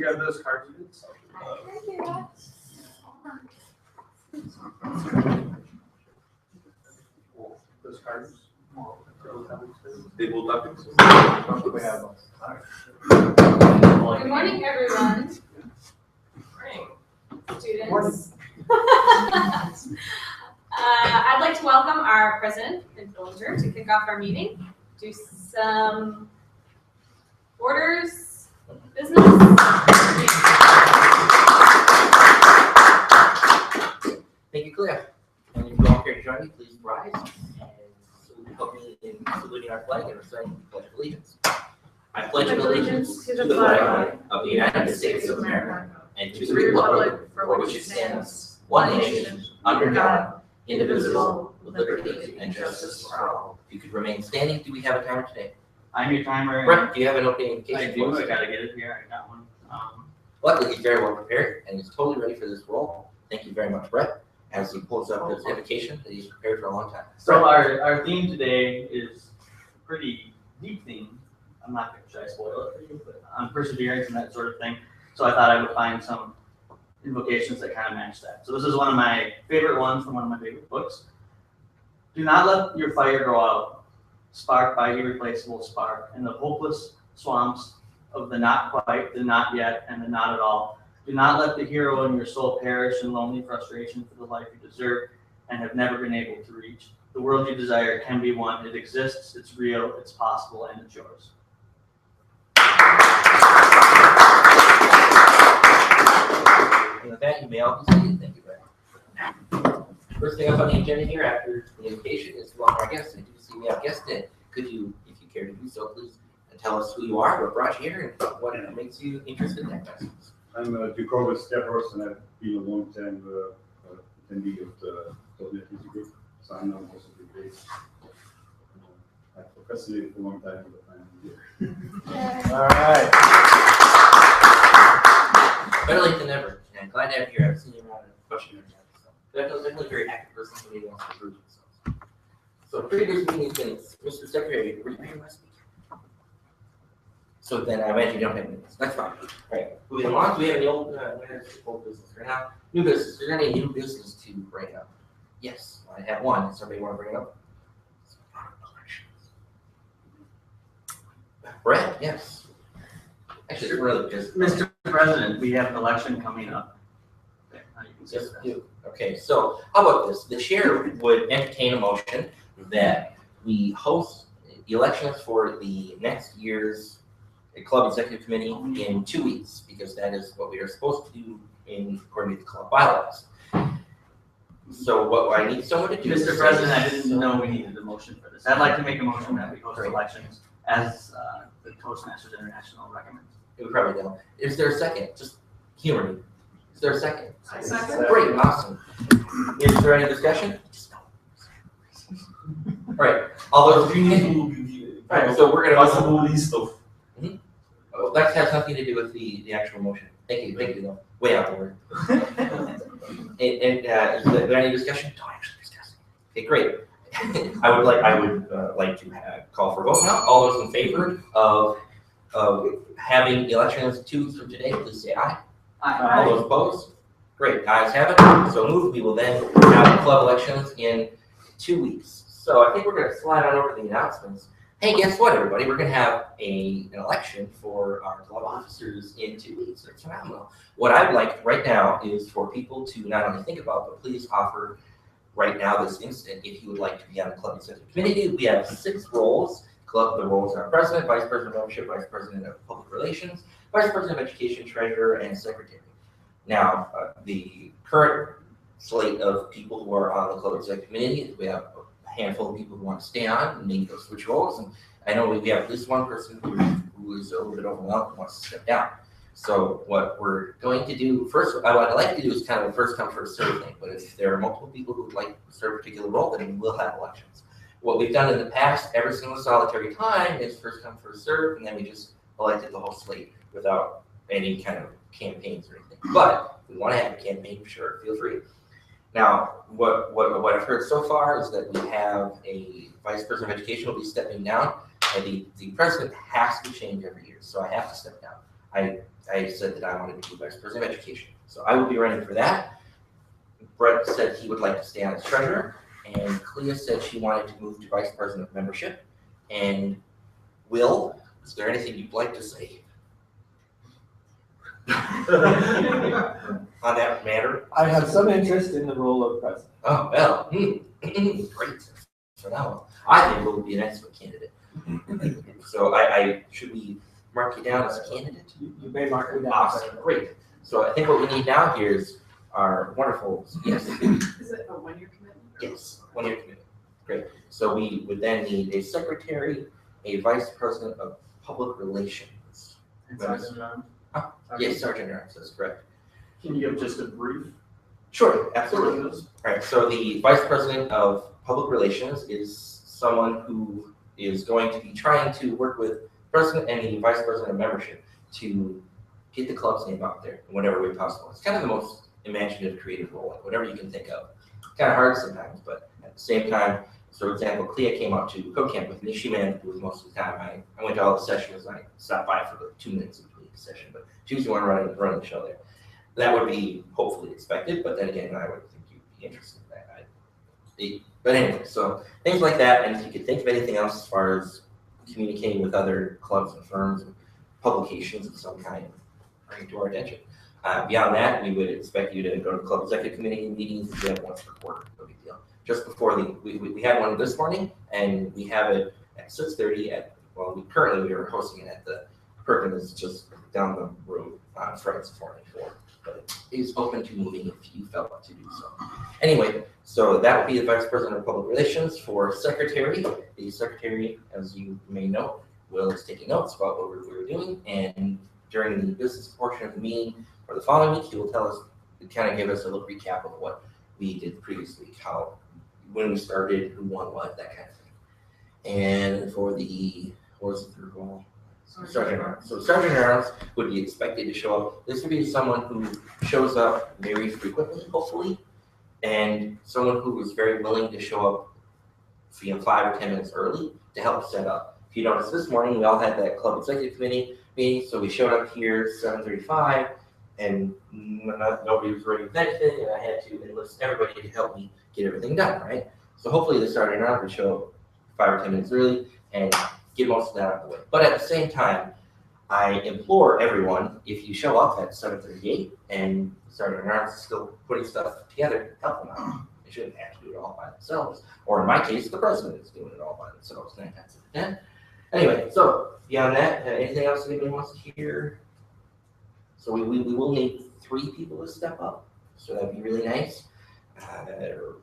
you have those cards? Thank you. Those cards? They will topics. Good morning, everyone. Students. I'd like to welcome our president and villager to kick off our meeting. Do some orders, business. Thank you, Claire. And if you all care to join me, please rise and help me in saluting our flag and reciting the Pledge of Allegiance. I pledge allegiance to the flag of the United States of America and to the republic for which it stands, one nation, under God, indivisible, with liberty and justice for all. If you could remain standing, do we have a timer today? I'm your timer. Brett, do you have an opening I indication? do. I gotta get it here. I got one. Luckily, he's very well prepared and he's totally ready for this role. Thank you very much, Brett, as he pulls up his invocation that he's prepared for a long time. So our theme today is a pretty deep theme. I'm not going to try to spoil it for you, but on perseverance and that sort of thing. So I thought I would find some invocations that kind of match that. So this is one of my favorite ones from one of my favorite books. Do not let your fire go out, sparked by irreplaceable spark, in the hopeless swamps of the not quite, the not yet, and the not at all. Do not let the hero in your soul perish in lonely frustration for the life you deserve and have never been able to reach. The world you desire can be won. It exists, it's real, it's possible, and it's yours. And with that, you may all be seated. Thank you, Brett. First thing up on the agenda here after the invocation is to welcome our guests. I do see we have guests in. Could you, if you care to do so, please tell us who you are, what brought you here, and what makes you interested in TechMasters. I'm Jacob Stavros, and I've been a long-time attendee of the Toastmaster group, so I'm now also the base. I've procrastinated for a long time, but I'm here. All right. Better late than never. And glad to have you here. I've seen you around and question your time. So definitely a very active person who really wants to prove themselves. So previous meeting things, Mr. Secretary, were you here last week? So then I imagine you don't have minutes. That's fine. All right. Moving along, do we have any old business right now? New business. Is there any new business to bring up? Yes, I have one. Does somebody want to bring it up? Brett, yes. Actually, it's really just Mr. President, we have an election coming up. Okay, how you consider Yes, that? do. Okay, so how about this? The chair would entertain a motion that we host elections for the next year's club executive committee in 2 weeks, because that is what we are supposed to do according to the club bylaws. So what I need someone to do. Mr. President, I didn't know we needed a motion for this. I'd like to make a motion that we host Great. elections as the Toastmasters International recommends. We probably don't. Is there a second? Just humor me. Is there a second? Second. Great, awesome. Is there any discussion? All right, all those. All right, so we're gonna. Oh, that has nothing to do with the actual motion. Thank you, though. Way out the word. and is there any discussion? Don't actually discuss. Okay, great. I would like to call for a vote now. All those in favor of having elections 2 weeks from today, please say aye. Aye. All those opposed? Great, ayes have it. So moved. We will then have club elections in 2 weeks. So I think we're going to slide on over the announcements. Hey, guess what, everybody? We're going to have an election for our club officers in 2 weeks. It's phenomenal. What I'd like right now is for people to not only think about, but please offer right now, this instant, if you would like to be on the club executive committee. We have 6 roles. The roles are president, vice president of membership, vice president of public relations, vice president of education, treasurer, and secretary. Now, the current slate of people who are on the club executive committee, we have a handful of people who want to stay on and maybe go switch roles. And I know we have at least one person who is a little bit overwhelmed and wants to step down. So what we're going to do first, what I'd like to do is kind of a first come, first serve thing. But if there are multiple people who would like to serve a particular role, then we will have elections. What we've done in the past, every single solitary time, is first come, first serve, and then we just elected the whole slate without any kind of campaigns or anything. But if we want to have a campaign, sure, feel free. Now, what I've heard so far is that we have a vice president of education will be stepping down, and the president has to change every year, so I have to step down. I said that I wanted to be vice president of education. So I will be running for that. Brett said he would like to stay on as treasurer, and Clea said she wanted to move to vice president of membership. And Will, is there anything you'd like to say on that matter? I have some interest in the role of president. Oh, well, great. So now, I think Will would be an excellent candidate. So should we mark you down as a candidate? You may mark me down. Awesome, great. So I think what we need now here is our wonderful, yes, Is it a one-year commitment? yes, 1 year commitment. Great. So we would then need a secretary, a vice president of public relations. And Sergeant Arms. Yes, Sergeant Arms, that's correct. Can you give just a brief? Sure, absolutely. All right, so the vice president of public relations is someone who is going to be trying to work with president and the vice president of membership to get the club's name out there in whatever way possible. It's kind of the most imaginative, creative role, like whatever you can think of. Kind of hard sometimes, but at the same time, so for example, Clea came out to code camp with me. She managed it with most of the time. I went to all the sessions. I stopped by for the 2 minutes between the session, but she was the one running the show there. That would be hopefully expected, but then again, I would think you'd be interested in that. But anyway, so things like that, and if you could think of anything else as far as communicating with other clubs and firms and publications of some kind, bring it to our attention. Beyond that, we would expect you to go to the club executive committee meetings. We have once per quarter, no big deal. Just before we had one this morning, and we have it at 6:30 currently we are hosting it at the Perkins just down the road on France 494. But it is open to moving if you felt like to do so. Anyway, so that would be the vice president of public relations. For secretary, the secretary, as you may know, Will is taking notes about what we're doing, and during the business portion of the meeting for the following week, he will tell us, kind of give us a little recap of what we did previous week, when we started, who won what, that kind of thing. And for the, what was the third one? Sergeant Arms. So Sergeant Arms would be expected to show up. This would be someone who shows up very frequently, hopefully, and someone who is very willing to show up 5 or 10 minutes early to help set up. If you notice this morning, we all had that club executive committee meeting, so we showed up here 7:35, and nobody was ready with anything, and I had to enlist everybody to help me get everything done, right? So hopefully the Sergeant Arms would show up 5 or 10 minutes early and get most of that out of the way. But at the same time, I implore everyone, if you show up at 7:38 and Sergeant Arms is still putting stuff together, help them out. They shouldn't have to do it all by themselves. Or in my case, the president is doing it all by themselves. Anyway, so beyond that, anything else anybody wants to hear? So we will need 3 people to step up. So that'd be really nice.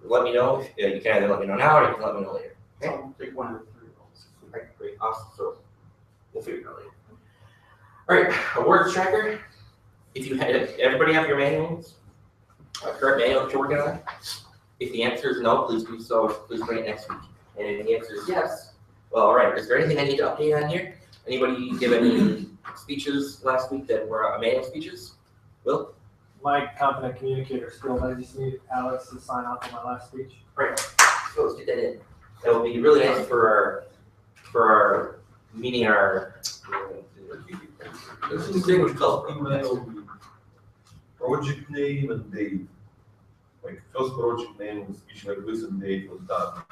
Let me know. You can either let me know now or you can let me know later. Okay? I'll take one of the 3 roles. Right, great, awesome. So we'll figure it out later. All right, awards tracker. If you had, everybody have your manuals? Current manual that you're working on? If the answer is no, please do so. Please bring it next week. And if the answer is yes, well, all right. Is there anything I need to update on here? Anybody give any speeches last week that were manual speeches? Will? My competent communicator skill, I just need Alex to sign off on my last speech. Right. So let's get that in. That will be really nice for our meeting our distinguished club. Email, project name and date. Like first project name was speech like this and date was done.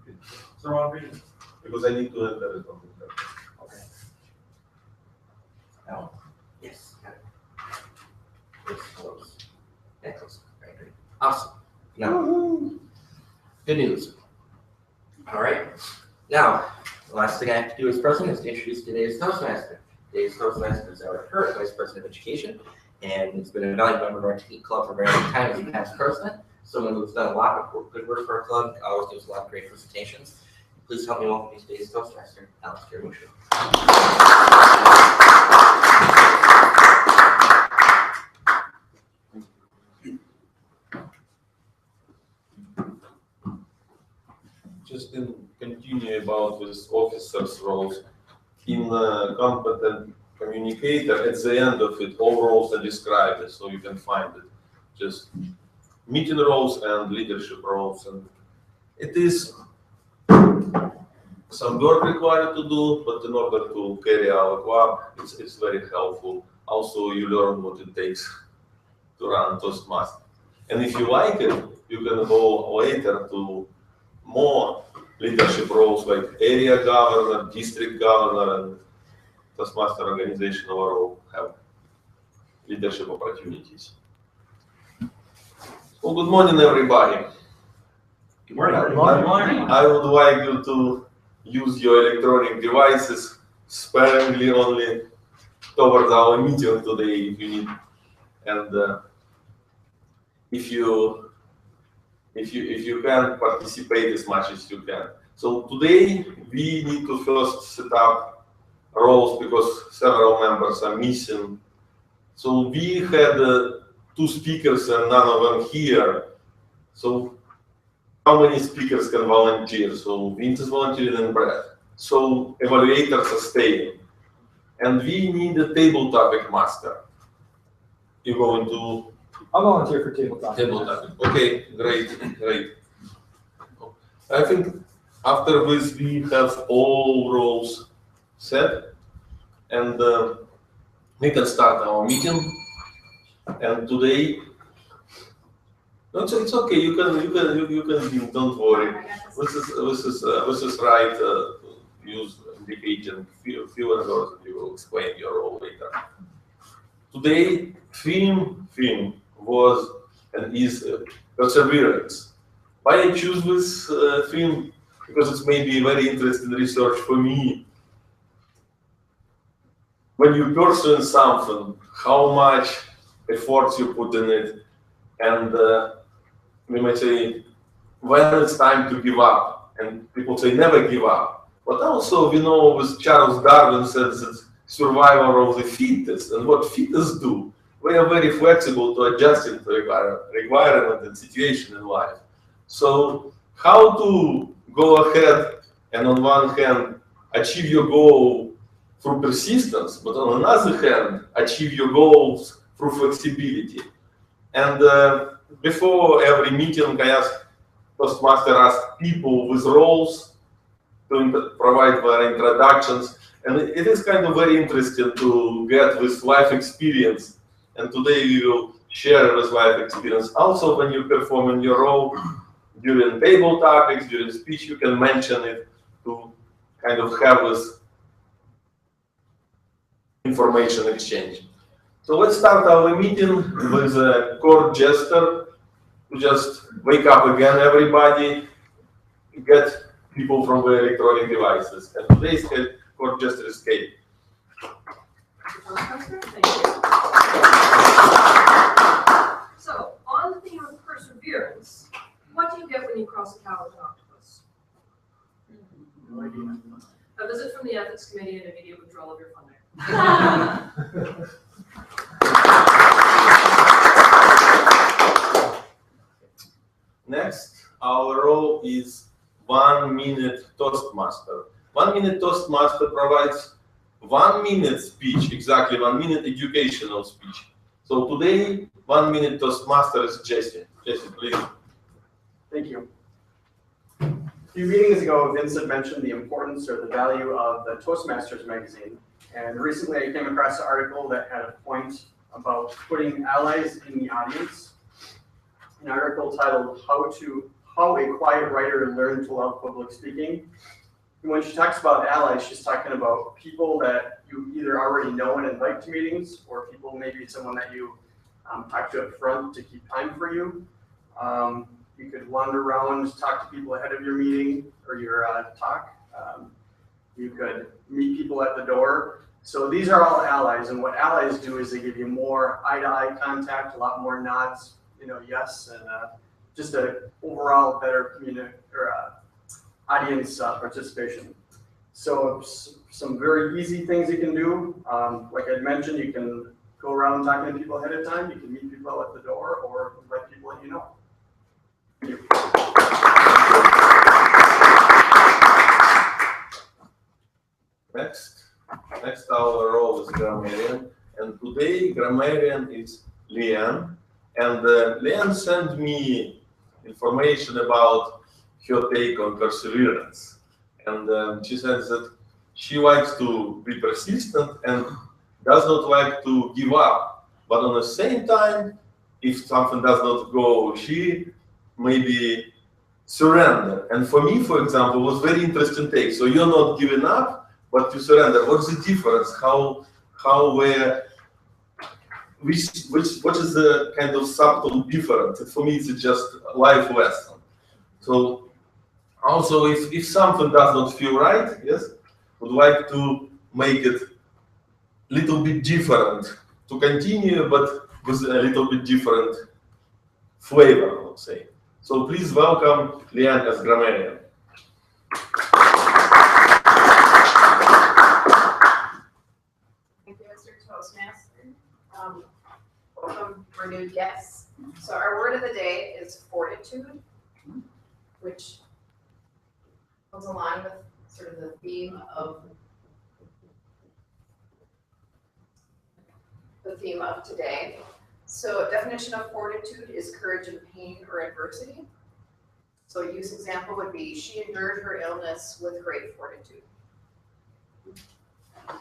Okay. So I'm reading because I need to enter it on the paper. Okay. Now, yes, got it. It's close. That close. Right, great. Awesome. Now, good news. All right. Now, the last thing I have to do as president is to introduce today's Toastmaster. Today's Toastmaster is our current Vice President of Education, and he's been a valued member of our club for a very long time as a past president. Someone who's done a lot of good work for our club, always gives a lot of great presentations. Please help me welcome today's Toastmaster, Alex Karamusha. Just in continue about this officer's roles. In competent communicator, at the end of it, all roles are described, so you can find it. Just meeting roles and leadership roles, and it is some work required to do, but in order to carry our club, it's very helpful. Also, you learn what it takes to run Toastmaster. And if you like it, you can go later to more leadership roles like area governor, district governor, and Toastmaster organization overall have leadership opportunities. Well, good morning, everybody. Good morning. Good morning. I would like you to use your electronic devices sparingly only towards our meeting today if you need. And if you can participate as much as you can. So today we need to first set up roles because several members are missing. So we had 2 speakers and none of them here. So how many speakers can volunteer? So Vint is volunteering and Brad. So evaluators are staying. And we need a table topic master. You're going to I'll volunteer for tabletop. table topic. Okay, great. I think after this we have all roles set, and we can start our meeting. And today, no, it's okay. You can. Don't worry. This is right. Use indicating fewer words, and you will explain your role later. Today, theme was and is perseverance. Why I choose this theme? Because it's maybe very interesting research for me. When you pursue something, how much effort you put in it, and we might say when it's time to give up, and people say never give up. But also we know with Charles Darwin says it's survival of the fittest, and what fittest do? We are very flexible to adjusting to requirement and situation in life. So how to go ahead and on one hand achieve your goal through persistence, but on another hand achieve your goals through flexibility. And before every meeting, I ask Toastmaster ask people with roles to provide their introductions, and it is kind of very interesting to get this life experience. And today we will share this life experience. Also, when you perform in your role during table topics, during speech, you can mention it to kind of have this information exchange. So let's start our meeting with a core gesture to just wake up again, everybody, get people from the electronic devices. And today's core gesture is Kate. Thank you. So, on the theme of perseverance, what do you get when you cross a cow with an octopus? No idea. A visit from the ethics committee and immediate withdrawal of your funding. Next, our role is 1 minute Toastmaster. 1 minute Toastmaster provides 1 minute speech, exactly 1 minute educational speech. So today, 1 minute Toastmaster is Jesse. Jesse, please. Thank you. A few meetings ago, Vince had mentioned the importance or the value of the Toastmasters magazine. And recently I came across an article that had a point about putting allies in the audience. An article titled How a Quiet Writer Learned to Love Public Speaking. And when she talks about allies, she's talking about people that you either already know and invite to meetings, or people, maybe someone that you talk to up front to keep time for you. You could wander around, talk to people ahead of your meeting or your talk. You could meet people at the door. So these are all allies, and what allies do is they give you more eye-to-eye contact, a lot more nods, yes, and just a overall better audience participation. So some very easy things you can do. Like I mentioned, you can go around talking to people ahead of time. You can meet people at the door or invite people that you know. Thank you. Next our role is grammarian, and today grammarian is Leanne, and Leanne sent me information about her take on perseverance, And she said that she likes to be persistent and does not like to give up. But on the same time, if something does not go, she maybe surrender. And for me, for example, was very interesting take. So you're not giving up, but you surrender. What's the difference? What is the kind of subtle difference? For me, it's just a life lesson. So also, if something does not feel right, yes, would like to make it a little bit different, to continue, but with a little bit different flavor, I would say. So please welcome Leanne as grammarian. Thank you, Mr. Toastmaster. Welcome our new guests. So our word of the day is fortitude, which goes along with sort of the theme of today. So a definition of fortitude is courage in pain or adversity. So a use example would be, she endured her illness with great fortitude. Of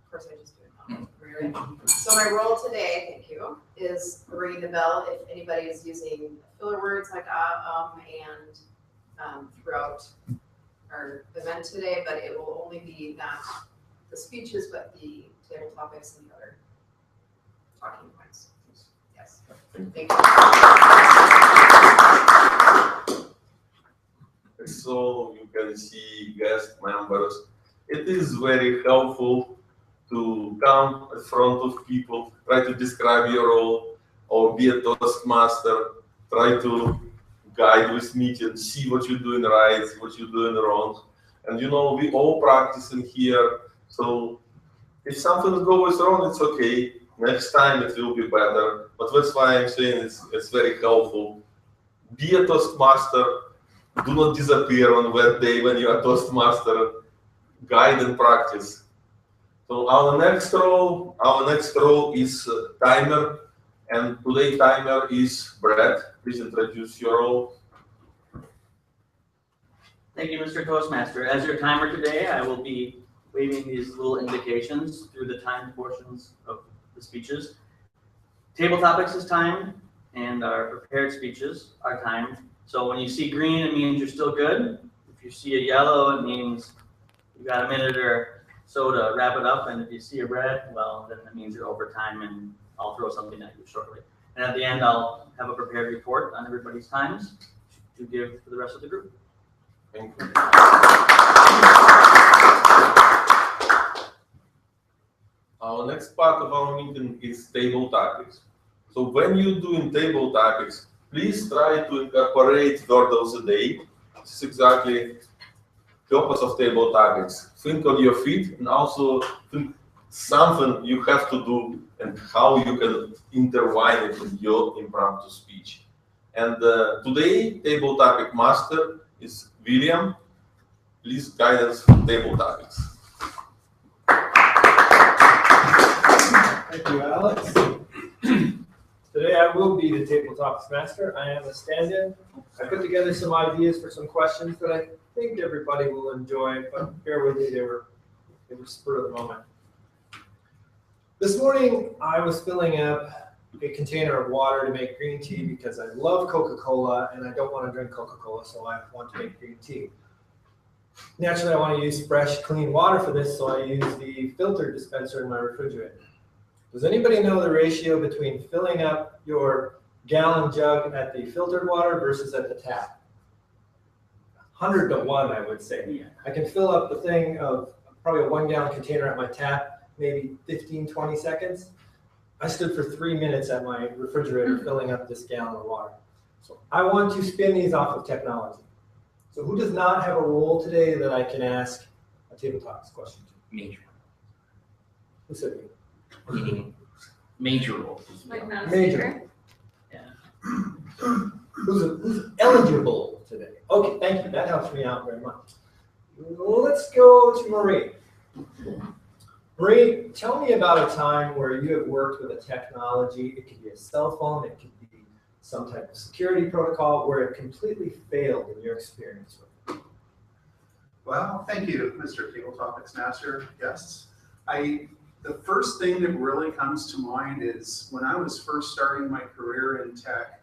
course, I just do it now. So my role today, thank you, is ringing the bell if anybody is using filler words like and throughout our event today, but it will only be not the speeches, but the table topics and the other talking points. Yes. Thank you. So you can see guest members. It is very helpful to come in front of people, try to describe your role, or be a Toastmaster, try to guide this meeting, see what you're doing right, what you're doing wrong. And you know, we all practicing here, so if something goes wrong, it's okay. Next time it will be better. But that's why I'm saying it's very helpful. Be a Toastmaster. Do not disappear on that day when you are Toastmaster. Guide and practice. So our next role is timer, and today timer is Brett. Please introduce your role. Thank you, Mr. Toastmaster. As your timer today, I will be waving these little indications through the timed portions of the speeches. Table topics is timed, and our prepared speeches are timed. So when you see green, it means you're still good. If you see a yellow, it means you got a minute or so to wrap it up. And if you see a red, well, then it means you're over time, and I'll throw something at you shortly. And at the end, I'll have a prepared report on everybody's times to give to the rest of the group. Thank you. Our next part of our meeting is table topics. So when you're doing table topics, please try to incorporate word of the day. This is exactly the purpose of table topics. Think on your feet, and also think something you have to do and how you can intertwine it in your impromptu speech. And today, table topic master is William. Please guide us for table topics. Thank you, Alex. Today I will be the table topics master. I am a stand-in. I put together some ideas for some questions that I think everybody will enjoy, but bear with me, they were spur of the moment. This morning I was filling up a container of water to make green tea because I love Coca-Cola and I don't want to drink Coca-Cola, so I want to make green tea. Naturally, I want to use fresh, clean water for this, so I use the filter dispenser in my refrigerator. Does anybody know the ratio between filling up your gallon jug at the filtered water versus at the tap? 100 to 1, I would say. Yeah. I can fill up the thing of probably a 1 gallon container at my tap, maybe 15, 20 seconds. I stood for 3 minutes at my refrigerator filling up this gallon of water. So I want to spin these off of technology. So who does not have a role today that I can ask a table topics question to? Major. Who said me? Meaning major roles. Like not a Major. speaker. Who's eligible today? Okay, thank you. That helps me out very much. Let's go to Marie. Marie, tell me about a time where you have worked with a technology. It could be a cell phone, it could be some type of security protocol where it completely failed in your experience with it? Well, thank you, Mr. Toastmaster, guests. The first thing that really comes to mind is when I was first starting my career in tech,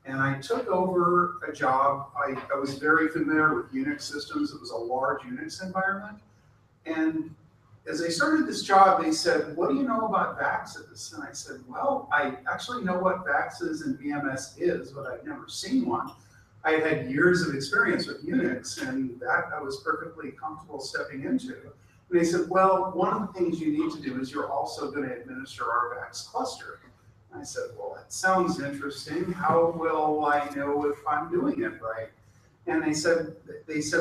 and I took over a job. I was very familiar with Unix systems. It was a large Unix environment. And as I started this job, they said, what do you know about VAXes? And I said, well, I actually know what VAXes and VMS is, but I've never seen one. I had years of experience with Unix, and that I was perfectly comfortable stepping into. And they said, well, one of the things you need to do is you're also going to administer our VAX cluster. And I said, well, that sounds interesting. How will I know if I'm doing it right? And they said,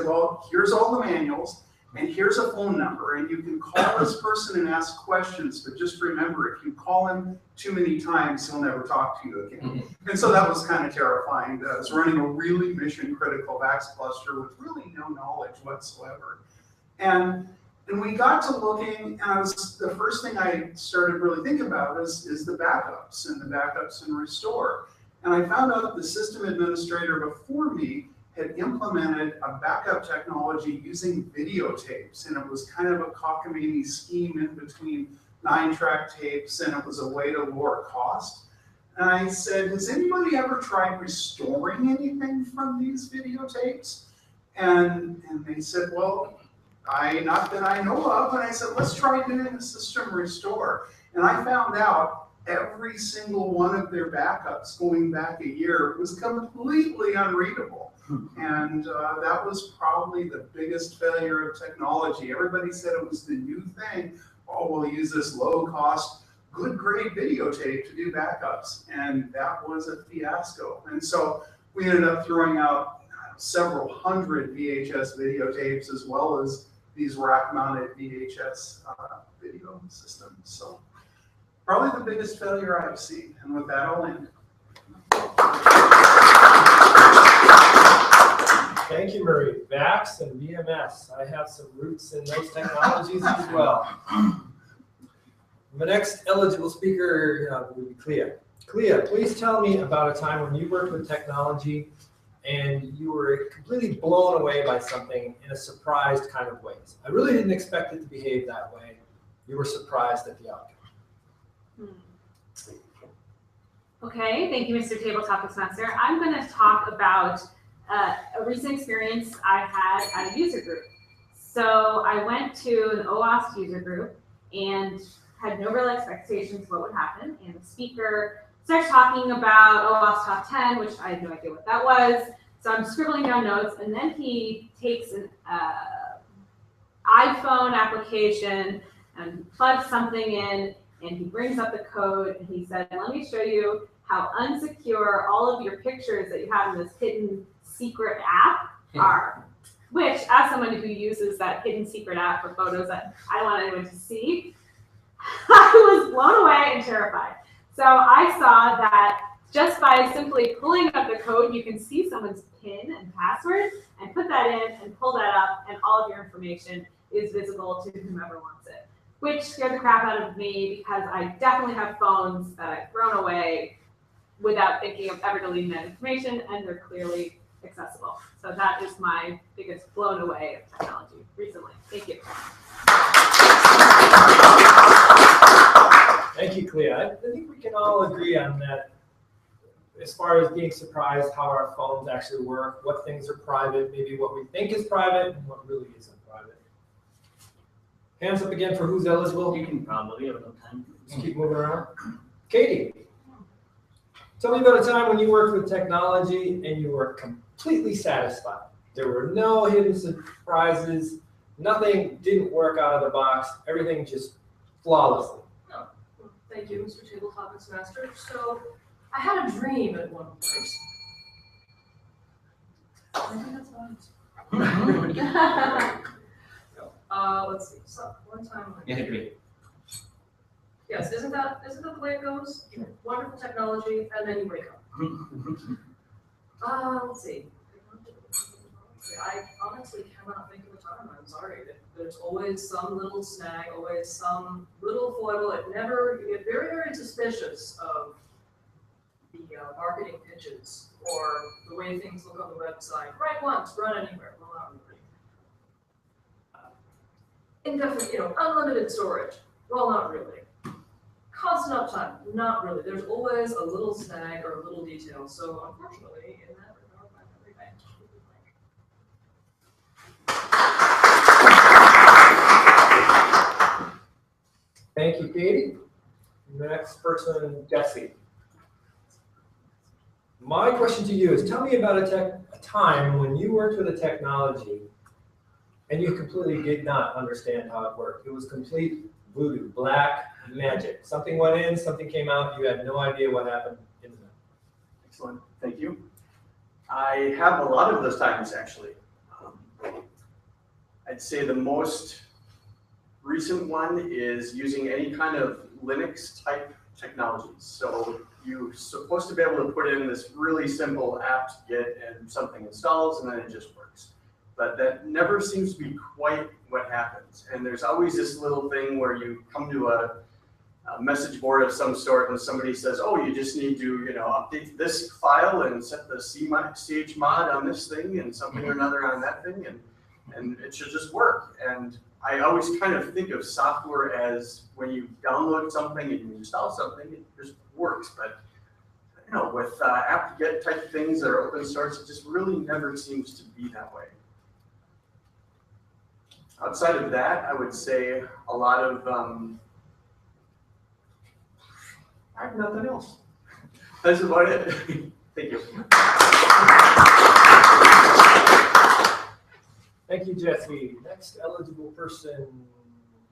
well, here's all the manuals, and here's a phone number, and you can call this person and ask questions, but just remember, if you call him too many times, he'll never talk to you again. And so that was kind of terrifying. I was running a really mission-critical VAX cluster with really no knowledge whatsoever. And we got to looking, and the first thing I started really thinking about is the backups and restore. And I found out that the system administrator before me had implemented a backup technology using videotapes, and it was kind of a cockamamie scheme in between 9-track tapes, and it was a way to lower cost. And I said, has anybody ever tried restoring anything from these videotapes? And they said, well, not that I know of. And I said, let's try doing a system restore. And I found out every single one of their backups going back a year was completely unreadable. And that was probably the biggest failure of technology. Everybody said it was the new thing. Oh, we'll use this low-cost, good-grade videotape to do backups. And that was a fiasco. And so we ended up throwing out several hundred VHS videotapes, as well as these rack-mounted VHS video systems. So probably the biggest failure I've seen. And with that, I'll end. Thank you, Marie. VAX and VMS. I have some roots in those technologies as well. The next eligible speaker will be Clea. Clea, please tell me about a time when you worked with technology and you were completely blown away by something in a surprised kind of ways. I really didn't expect it to behave that way. You were surprised at the outcome. Okay, thank you, Mr. Toastmaster. I'm going to talk about a recent experience I had at a user group. So I went to an OWASP user group and had no real expectations of what would happen. And the speaker starts talking about OWASP Top 10, which I had no idea what that was. So I'm scribbling down notes, and then he takes an iPhone application and plugs something in, and he brings up the code, and he said, let me show you how unsecure all of your pictures that you have in this hidden secret app are. Which, as someone who uses that hidden secret app for photos that I don't want anyone to see, I was blown away and terrified. So I saw that just by simply pulling up the code, you can see someone's PIN and password and put that in and pull that up, and all of your information is visible to whomever wants it, which scared the crap out of me because I definitely have phones that I've thrown away without thinking of ever deleting that information, and they're clearly accessible. So that is my biggest blown away of technology recently. Thank you. Thank you, Clea. I think we can all agree on that as far as being surprised how our phones actually work, what things are private, maybe what we think is private, and what really isn't private. Hands up again for who's eligible. You can probably have enough time. Just keep moving around. Katie, tell me about a time when you worked with technology and you were completely satisfied. There were no hidden surprises. Nothing didn't work out of the box. Everything just flawlessly. Thank you, Mr. Toastmaster. So I had a dream at one point. I think that's fine. Let's see. So one time. Yeah, I agree. Yes, isn't that the way it goes? Wonderful technology, and then you wake up. Let's see. I honestly cannot think of a time. I'm sorry. There's always some little snag, always some little foible. You get very, very suspicious of marketing pitches or the way things look on the website. Write once, run anywhere. Well, not really. Indefinite, unlimited storage. Well, not really. Constant uptime. Not really. There's always a little snag or a little detail. So unfortunately, in that regard, my memory bank is really blank. Thank you, Katie. Next person, Jesse. My question to you is, tell me about a time when you worked with a technology and you completely did not understand how it worked. It was complete voodoo, black magic. Something went in, something came out, you had no idea what happened in the. Excellent, thank you. I have a lot of those times, actually. I'd say the most recent one is using any kind of Linux type technologies. So you're supposed to be able to put in this really simple apt get and something installs and then it just works. But that never seems to be quite what happens. And there's always this little thing where you come to a message board of some sort and somebody says, oh, you just need to update this file and set the chmod on this thing and something or another on that thing and it should just work. And I always kind of think of software as when you download something and you install something, it just works. But with apt-get type things that are open source, it just really never seems to be that way. Outside of that, I would say a lot of, I have nothing else. That's about it. Thank you. Thank you, Jesse. Next eligible person,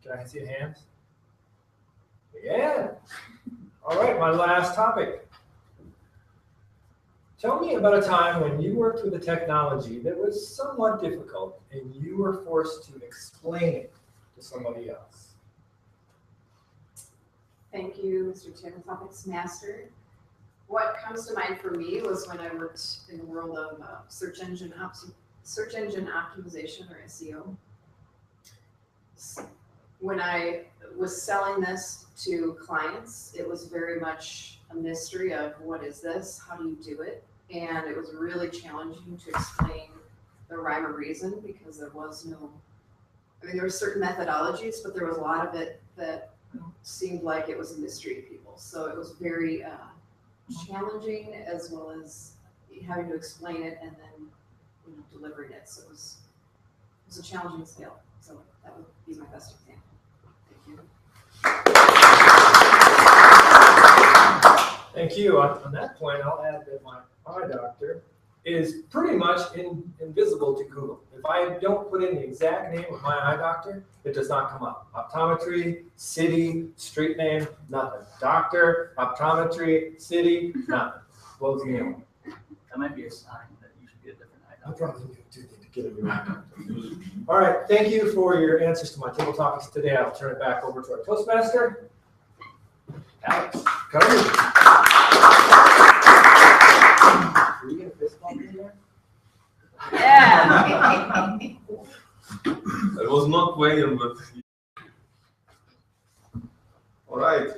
can I see a hand? Yeah. All right, my last topic. Tell me about a time when you worked with a technology that was somewhat difficult and you were forced to explain it to somebody else. Thank you, Mr. Toastmaster. What comes to mind for me was when I worked in the world of search engine optimization, or SEO. When I was selling this to clients, it was very much a mystery of what is this? How do you do it? And it was really challenging to explain the rhyme or reason because there was no, there were certain methodologies, but there was a lot of it that seemed like it was a mystery to people. So it was very challenging as well as having to explain it and then delivering it. So it was a challenging skill. So that would be my best example. Thank you. Thank you. On that point, I'll add that my eye doctor is pretty much invisible to Google. If I don't put in the exact name of my eye doctor, it does not come up. Optometry, city, street name, nothing. Doctor, optometry, city, nothing. Blows me away. That might be a sign that you should get a different eye I doctor. probably do need to get a new eye doctor. All right, thank you for your answers to my table topics today. I'll turn it back over to our Toastmaster, Alex. Come here. Can you get a fist bump in there? Yeah. I was not playing, but all right.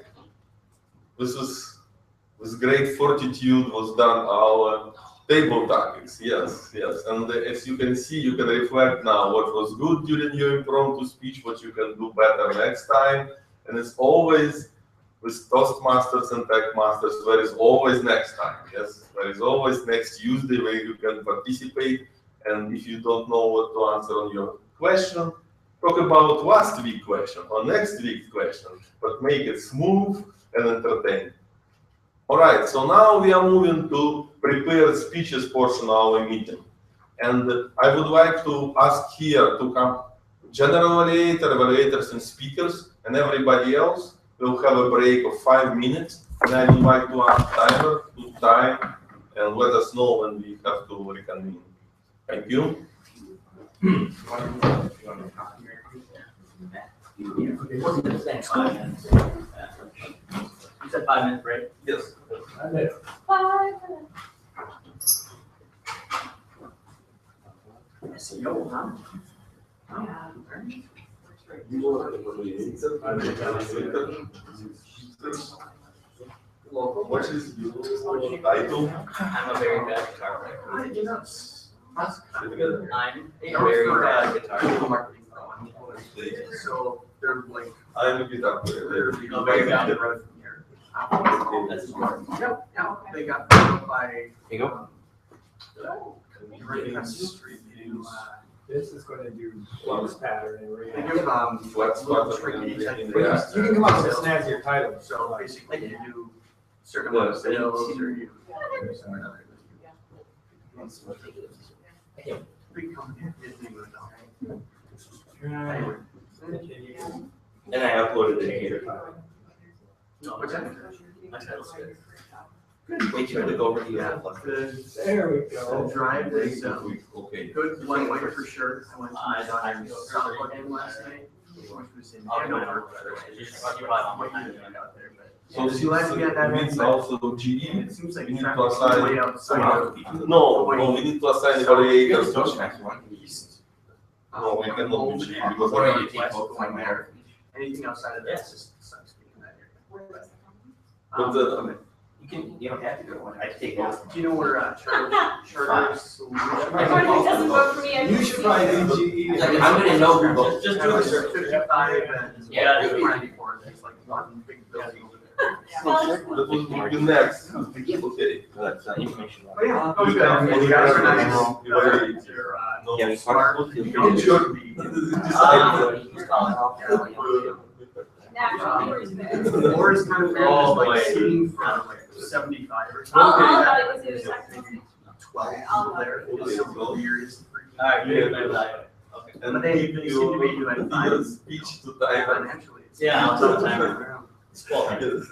This great fortitude was done our table topics. Yes. And as you can see, you can reflect now what was good during your impromptu speech, what you can do better next time. And it's always with Toastmasters and TechMasters, there is always next time. Yes, there is always next Tuesday where you can participate. And if you don't know what to answer on your question, talk about last week's question or next week's question, but make it smooth and entertaining. All right, so now we are moving to prepared speeches portion of our meeting. And I would like to ask here to come general evaluator, evaluators and speakers, and everybody else will have a break of 5 minutes. And I would like to ask timer to time and let us know when we have to reconvene. Thank you. You said 5 minutes break? Yes. 5 minutes. SEO, huh? local. What is your title? I'm a very bad guitar player. I'm a very bad guitar player. So they're like, I'm a guitar player. Oh, very bad. right from here. That's smart. Yep, yeah, they got built by. Here you go. Right across the street. This is going to do Flux Pattern and They React. give, Flux little Pattern tricky and type React. things. You can come up with a snazzier title. So basically you do certain amount of sales or you. Big company, Disney moved on. Anyway. And I uploaded it here. No, What's that? my title's good. Wait, you click over to Yeah, the the, There we the go. drive is, Okay. good one way for sure. I went to my I daughter's softball game last night, which was in I'll do my Hanover. You probably want more time than I got there, but. So this Glad we had that means insight. also GE? It seems like We need to traffic's assign way outside someone. of. No, we need to assign evaluators. Here's the Toastmaster one. East. No, we cannot do GE because What I do you take both from there? Anything outside of that just sucks being in that area. But You don't have to go one. I take both. Do you know where, Charter Solutions? Everyone doesn't vote for me. I You should probably do GE. I'm gonna know who votes. Just do it, sir. 55 and. Yeah, it's it's 94, there's like one big building over there. that will be next. Okay. That's information. But yeah, You good. can You guys are nice. evaluate. You're, No. Yeah, smart. you You can don't Sure. be. Naturally, Or it's kind of fair, Oh, just like boy. seating from like 75 or I'll something. evaluate you second. 12 people there. It's so weird. Alright, good, good, okay. And But they keep seem to be doing your fine. speech to time. Financially. it's- Yeah, I'll tell the timer. It's cool. Yes,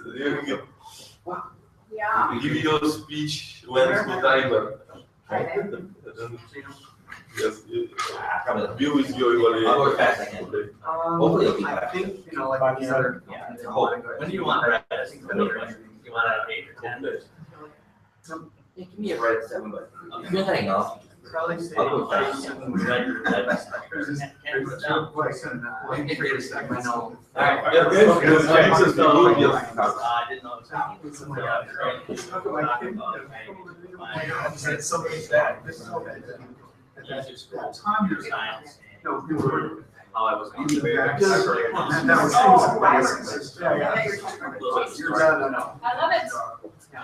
Yeah. give your speech when it's the timer. Yes, Probably. view is your evaluator. I'll go as fast as I can. Okay. Hopefully it'll be I fast. think, you know, like these other. Yeah, companies, I I hope. wanna go ahead When do you and want do red? that. I think you want it at 8 or 10? Yeah, give me a red at 7, but if you're letting off. Probably say. I'll go fast. I can create a segment, I know. Alright, Yeah, good. Yes, yes, good, yes. I didn't know. Somebody's dad. Science. No, we were. How I was. In the back. And that was- No. I love it.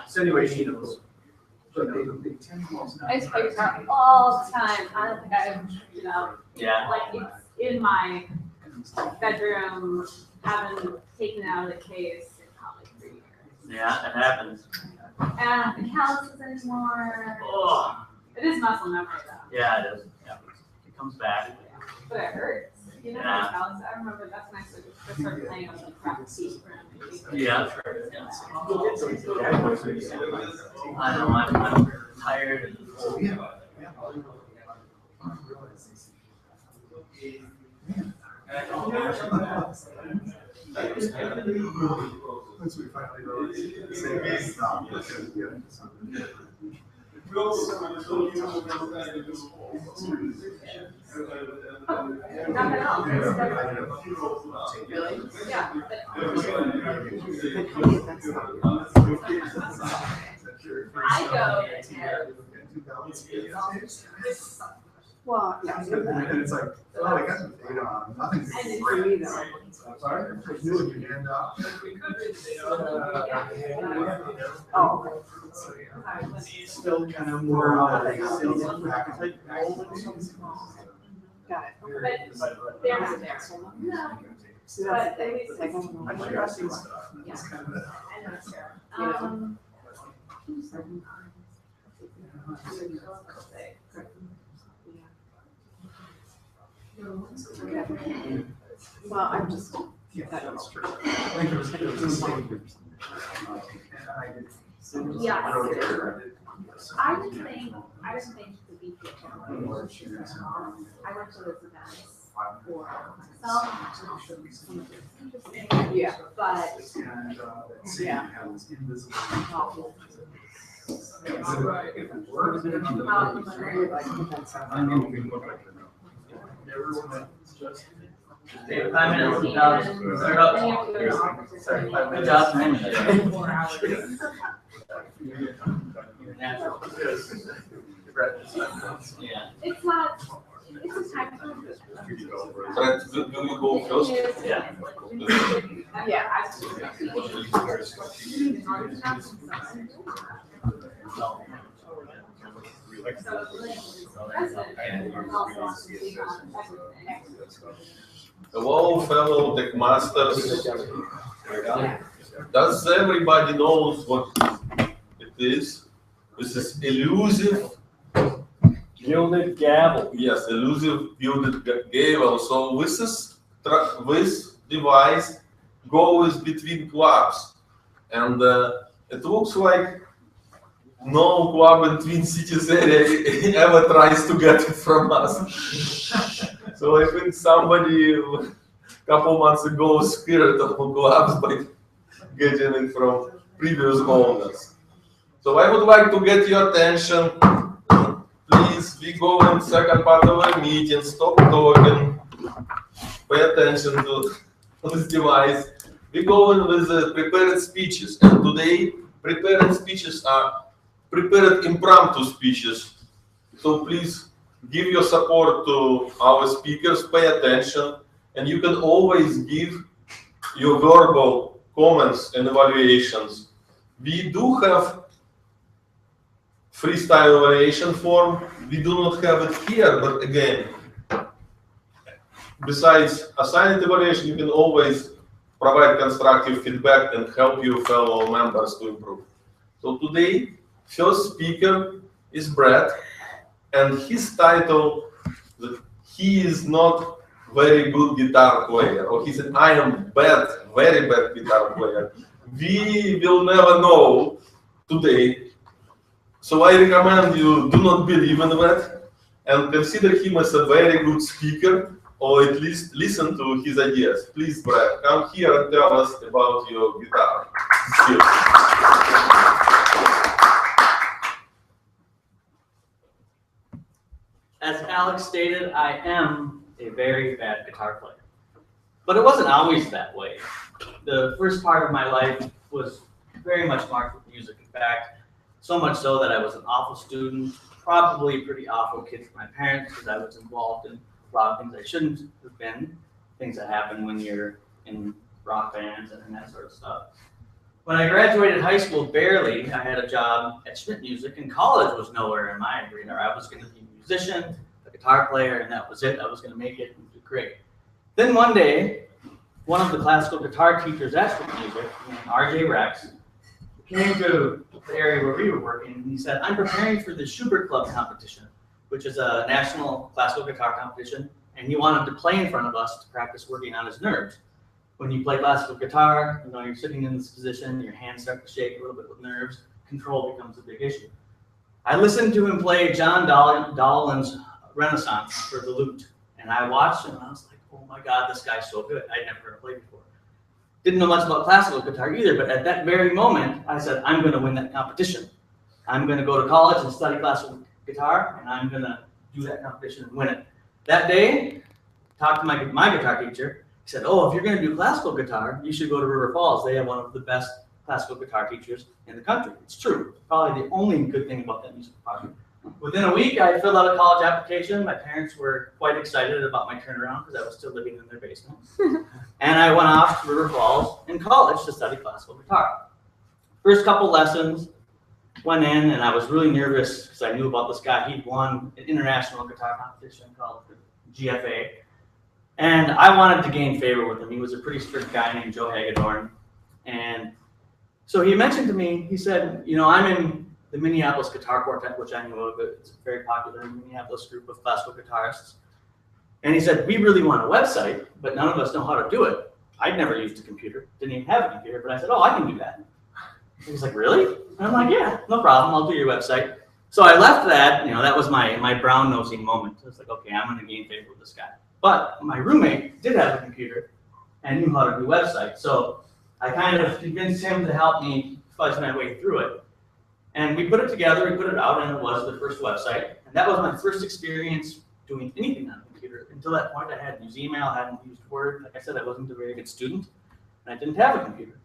So anyway, she knows. I just play guitar all the time. I don't think I've, Yeah. like it's in my bedroom, haven't taken it out of the case in probably 3 years. Yeah, it happens. And the calluses anymore. Oh, It is muscle memory though, yeah, it is. Yeah. It comes back. but it hurts. You know, Yeah. callus, I remember that's when I started playing on the crap seat. Yeah. I know, I'm tired and Once we finally realized. Not at all. Really? Yeah. I go. Well, yeah. And it's like, well, I got the data on, nothing's. And it's For me, though. I'm sorry, it's new and you hand up. Oh, Still kind of more like city back type role. got it. But they're not there. So that's the thing. Like, I'm sure I've seen stuff. It's kind of. I know it's terrible. Well, I'm just, Yeah, I don't that's know. true. I think it was the same. Yes. I don't care. I didn't think the VP account. I went to this event for myself. Yeah. But And, let's see, Yeah. how it's invisible. Oh. If it works, then I'm the- Like, depends on- I don't know if we can look like it or not. Everyone that's just. David, 5 minutes, Alex, start up. Good job. 4 hours. You're natural. Yeah. It's not, it's a time. Brett, will you go first? Yeah. Yeah, Hello, fellow TechMasters. Does everybody knows what it is? This is elusive. Gilded gavel. Yes, elusive gilded gavel. So this device goes between clubs, and it looks like no club in Twin Cities area ever tries to get it from us. So I think somebody a couple months ago scared of clubs by getting it from previous owners. So I would like to get your attention. Please, we go in second part of our meeting, stop talking, pay attention to this device. We go in with prepared speeches, and today prepared speeches are prepared impromptu speeches. So please give your support to our speakers, pay attention, and you can always give your verbal comments and evaluations. We do have freestyle evaluation form. We do not have it here, but again, besides assigned evaluation, you can always provide constructive feedback and help your fellow members to improve. So today, first speaker is Brett, and his title, he is not very good guitar player, or he said, I am bad, very bad guitar player. We will never know today. So I recommend you do not believe in that and consider him as a very good speaker, or at least listen to his ideas. Please, Brett, come here and tell us about your guitar skills. As Alex stated, I am a very bad guitar player. But it wasn't always that way. The first part of my life was very much marked with music. In fact, so much so that I was an awful student, probably a pretty awful kid for my parents because I was involved in a lot of things I shouldn't have been, things that happen when you're in rock bands and that sort of stuff. When I graduated high school, barely, I had a job at Schmidt Music, and college was nowhere in my radar. I was going to be a musician, a guitar player, and that was it. I was going to make it and do great. Then one day, one of the classical guitar teachers at Schmidt Music, RJ Rex, came to the area where we were working, and he said, I'm preparing for the Schubert Club competition, which is a national classical guitar competition, and he wanted to play in front of us to practice working on his nerves. When you play classical guitar, you know, you're sitting in this position, your hands start to shake a little bit with nerves, control becomes a big issue. I listened to him play John Dahlen's Renaissance for the lute, and I watched him, and I was like, oh my God, this guy's so good. I'd never heard him play before. Didn't know much about classical guitar either, but at that very moment, I said, I'm going to win that competition. I'm going to go to college and study classical guitar, and I'm going to do that competition and win it. That day, talked to my guitar teacher. He said, oh, if you're going to do classical guitar, you should go to River Falls. They have one of the best classical guitar teachers in the country. It's true. Probably the only good thing about that music department. Within a week, I filled out a college application. My parents were quite excited about my turnaround because I was still living in their basement. And I went off to River Falls in college to study classical guitar. First couple lessons, went in, and I was really nervous because I knew about this guy. He'd won an international guitar competition called the GFA. And I wanted to gain favor with him. He was a pretty strict guy named Joe Hagedorn. And so he mentioned to me, he said, you know, I'm in the Minneapolis Guitar Quartet, which I know of. It's a very popular Minneapolis group of classical guitarists. And he said, we really want a website, but none of us know how to do it. I'd never used a computer, didn't even have a computer, but I said, oh, I can do that. And he's like, really? And I'm like, yeah, no problem, I'll do your website. So I left that, you know, that was my brown-nosing moment. I was like, okay, I'm gonna gain favor with this guy. But my roommate did have a computer and knew how to do websites. So I kind of convinced him to help me fudge my way through it. And we put it together, we put it out, and it was the first website. And that was my first experience doing anything on a computer. computer. Until that point, I hadn't used email, I hadn't used Word. Like I said, I wasn't a very good student, and I didn't have a computer.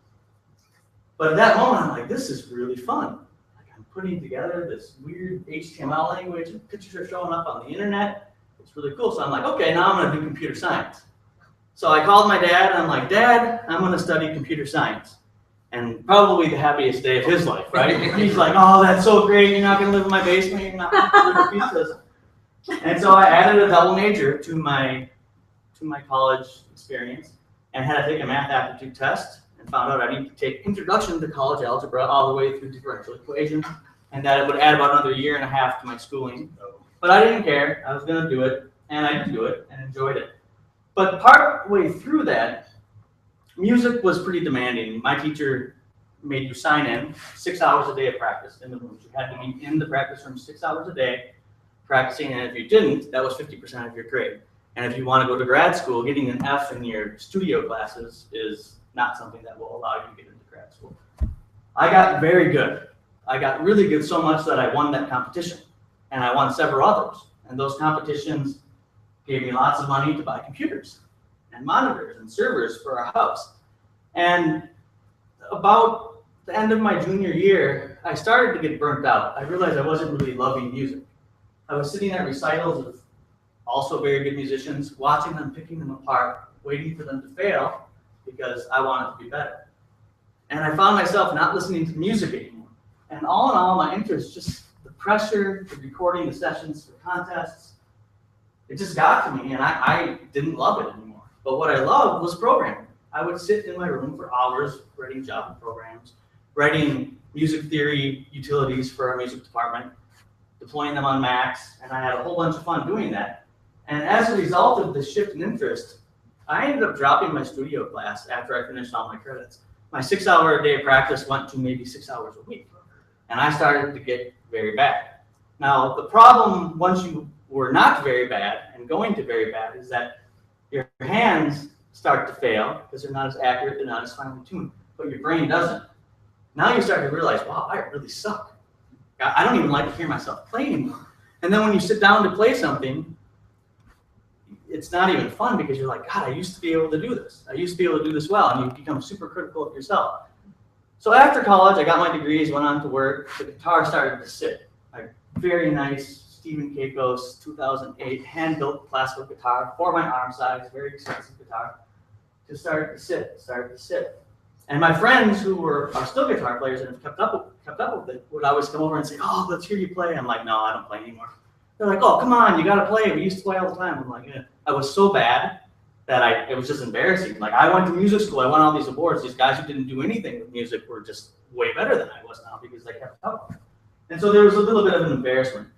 But at that moment, I'm like, this is really fun. Like, I'm putting together this weird HTML language, and pictures are showing up on the internet. It's really cool. So I'm like, okay, now I'm going to do computer science. So I called my dad, and I'm like, Dad, I'm going to study computer science. And probably the happiest day of his life, right? He's like, oh, that's so great. You're not going to live in my basement. You're not going to deliver pizzas. And so I added a double major to my college experience and had to take a math aptitude test and found out I need to take Introduction to College Algebra all the way through differential equations, and that it would add about another 1.5 years to my schooling. But I didn't care. I was going to do it, and I did do it and enjoyed it. But partway through that, music was pretty demanding. My teacher made you sign in 6 hours a day of practice in the rooms. You had to be in the practice room 6 hours a day practicing, and if you didn't, that was 50% of your grade. And if you want to go to grad school, getting an F in your studio classes is not something that will allow you to get into grad school. I got very good. I got really good so much that I won that competition, and I won several others. And those competitions gave me lots of money to buy computers and monitors and servers for our house. And about the end of my junior year, I started to get burnt out. I realized I wasn't really loving music. I was sitting at recitals of also very good musicians, watching them, picking them apart, waiting for them to fail because I wanted to be better. And I found myself not listening to music anymore. And all in all, my interest, just the pressure, the recording the sessions for contests, it just got to me, and I didn't love it anymore. But what I loved was programming. I would sit in my room for hours writing Java programs, writing music theory utilities for our music department, deploying them on Macs, and I had a whole bunch of fun doing that. And as a result of this shift in interest, I ended up dropping my studio class after I finished all my credits. My 6 hour a day practice went to maybe 6 hours a week, and I started to get very bad. Now, the problem once you were not very bad and going to very bad is that your hands start to fail because they're not as accurate, they're not as finely tuned, but your brain doesn't. Now you start to realize, wow, I really suck. I don't even like to hear myself play anymore. And then when you sit down to play something, it's not even fun because you're like, God, I used to be able to do this. I used to be able to do this well, and you become super critical of yourself. So after college, I got my degrees, went on to work. The guitar started to sit. A very nice Stephen Keikos 2008 hand-built classical guitar for my arm size, very expensive guitar. Just started to sit. And my friends who are still guitar players and have kept up with it would always come over and say, oh, let's hear you play. I'm like, no, I don't play anymore. They're like, oh, come on, you got to play. We used to play all the time. I'm like, yeah. I was so bad that it was just embarrassing. Like, I went to music school. I won all these awards. These guys who didn't do anything with music were just way better than I was now because they kept up. And so there was a little bit of an embarrassment.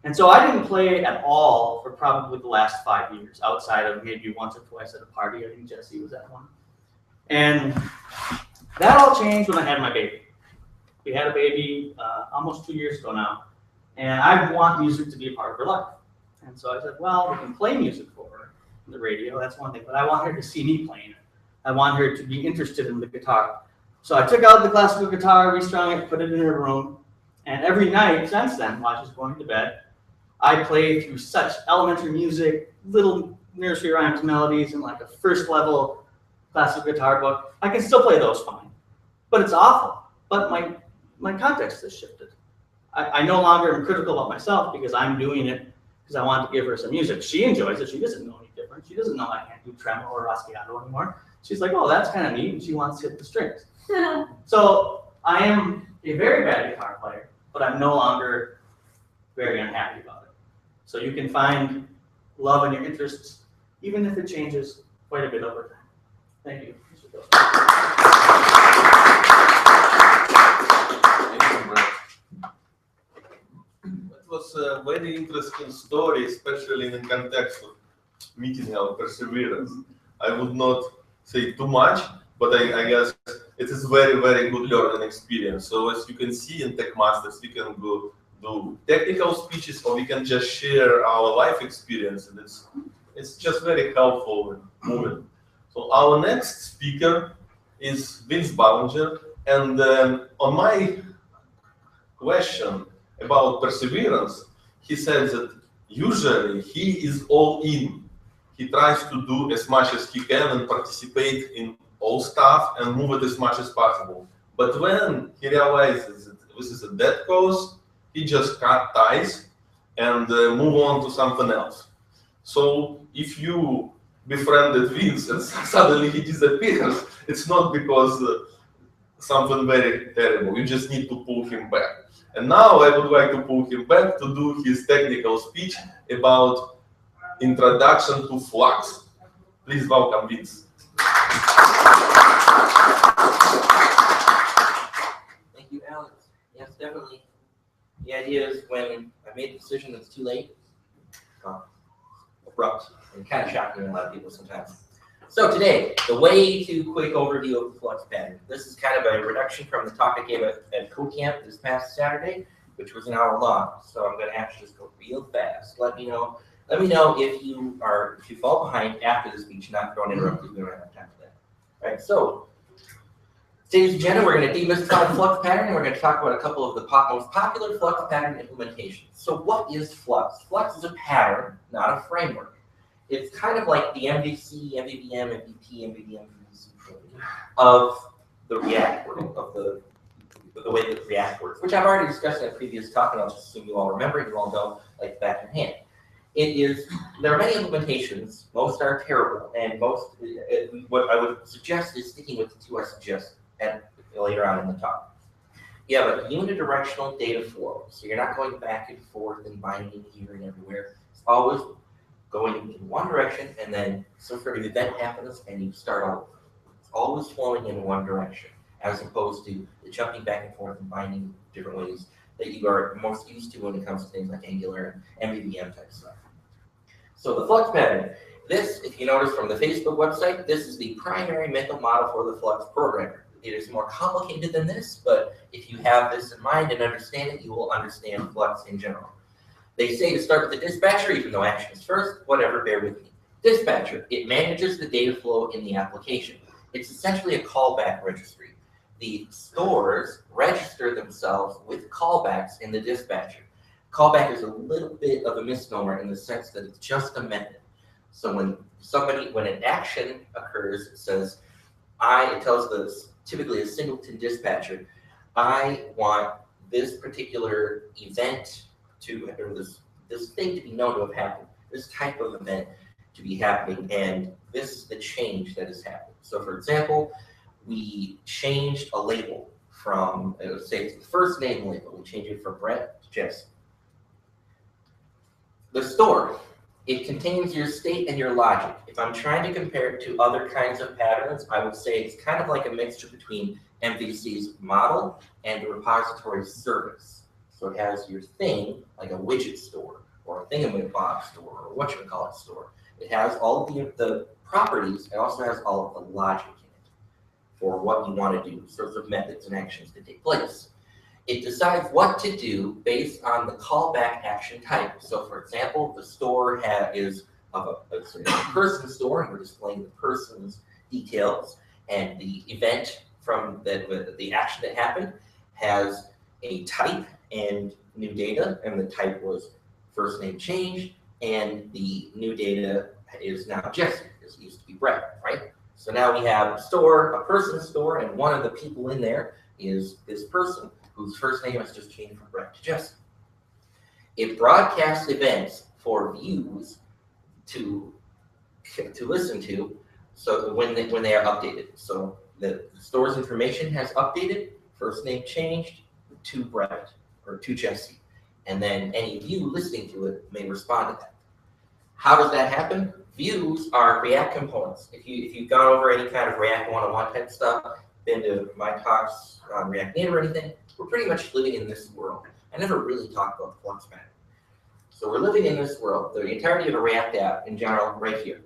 And so I didn't play at all for probably the last 5 years, outside of maybe once or twice at a party. I think Jesse was at one. And that all changed when I had my baby. We had a baby almost 2 years ago now. And I want music to be a part of her life. And so I said, well, we can play music for her on the radio, that's one thing, but I want her to see me playing it. I want her to be interested in the guitar. So I took out the classical guitar, restrung it, put it in her room, and every night since then, while she's going to bed, I play through such elementary music, little nursery rhymes, melodies, and like a first level classical guitar book. I can still play those fine, but it's awful. But my context has shifted. I no longer am critical about myself because I'm doing it because I want to give her some music. She enjoys it. She doesn't know any different. She doesn't know I can't do tremolo or raschiato anymore. She's like, oh, that's kind of neat, and she wants to hit the strings. So I am a very bad guitar player, but I'm no longer very unhappy about it. So you can find love in your interests, even if it changes quite a bit over time. Thank you, Mr. Toastmaster. It was a very interesting story, especially in the context of meeting our perseverance. I would not say too much, but I guess it is very, very good learning experience. So as you can see in TechMasters, we can go do technical speeches, or we can just share our life experience, and it's just very helpful and moving. So our next speaker is Vince Ballinger, and on my question about perseverance, he said that usually he is all in. He tries to do as much as he can and participate in all stuff and move it as much as possible. But when he realizes that this is a dead cause, he just cut ties and move on to something else. So if you befriended Vince and suddenly he disappears, it's not because something very terrible. You just need to pull him back. And now I would like to pull him back to do his technical speech about introduction to Flux. Please welcome Vince. Thank you, Alex. Yes, definitely. The idea is when I made the decision, it's too late. Abrupt and kind of shocking to a lot of people sometimes. So today, the way to quick overview of the Flux Pattern. This is kind of a reduction from the talk I gave at CodeCamp this past Saturday, which was an hour long. So I'm going to actually just go real fast. Let me know if you fall behind after the speech, not don't interrupt you. We don't have time for that. All right. So today's agenda, we're going to demystify the Flux Pattern, and we're going to talk about a couple of the most popular Flux Pattern implementations. So what is Flux? Flux is a pattern, not a framework. It's kind of like the MVC, MVVM, MVP, MVVM, MVC of the React world, of the way that React works, which I've already discussed in a previous talk, and I'll just assume you all remember, you all know like the back of your hand. There are many implementations, most are terrible, and what I would suggest is sticking with the two I suggest later on in the talk. You have a unidirectional data flow, so you're not going back and forth and binding here and everywhere. It's always going in one direction, and then some sort of event happens, and you start over. It's always flowing in one direction, as opposed to the jumping back and forth and binding different ways that you are most used to when it comes to things like Angular and MVVM type stuff. So the Flux Pattern, this, if you notice from the Facebook website, this is the primary mental model for the Flux programmer. It is more complicated than this, but if you have this in mind and understand it, you will understand Flux in general. They say to start with the dispatcher, even though action is first, whatever, bear with me. Dispatcher, it manages the data flow in the application. It's essentially a callback registry. The stores register themselves with callbacks in the dispatcher. Callback is a little bit of a misnomer in the sense that it's just a method. So when an action occurs, it says, it tells typically a singleton dispatcher, I want this particular event or this thing to be known to have happened, this type of event to be happening, and this is the change that has happened. So for example, we changed a label from, let's say it's the first name label, we changed it from Brett to Jesse. The store, it contains your state and your logic. If I'm trying to compare it to other kinds of patterns, I would say it's kind of like a mixture between MVC's model and the repository service. So it has your thing, like a widget store, or a thingamabob store, or whatchamacallit store. It has all of the properties, it also has all of the logic in it for what you want to do, sorts of methods and actions to take place. It decides what to do based on the callback action type. So for example, the store is a person store, and we're displaying the person's details, and the event from the action that happened has a type and new data, and the type was first name changed, and the new data is now Jesse, because it used to be Brett, right? So now we have a store, a person store, and one of the people in there is this person whose first name has just changed from Brett to Jesse. It broadcasts events for views to listen to, so when they are updated. So the store's information has updated, first name changed to Brett or to Jesse, and then any view listening to it may respond to that. How does that happen? Views are React components. If you've gone over any kind of React 101 type stuff, been to my talks on React Native or anything, we're pretty much living in this world. I never really talked about the Flux Pattern. So we're living in this world, the entirety of a React app in general, right here.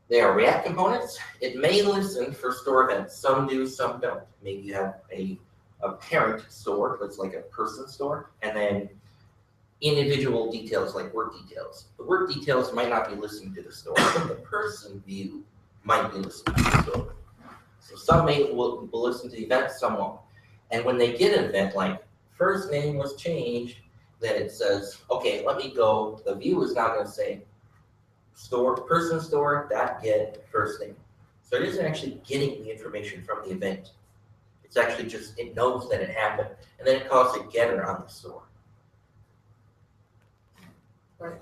They are React components. It may listen for store events. Some do, some don't. Maybe you have a parent store that's like a person store, and then individual details like work details. The work details might not be listening to the store, but the person view might be listening to the store. So some will listen to the event, some won't. And when they get an event like first name was changed then it says, okay, let me go, the view is now gonna say person store dot get first name. So it isn't actually getting the information from the event. It's actually just, it knows that it happened, and then it calls a getter on the store. Right.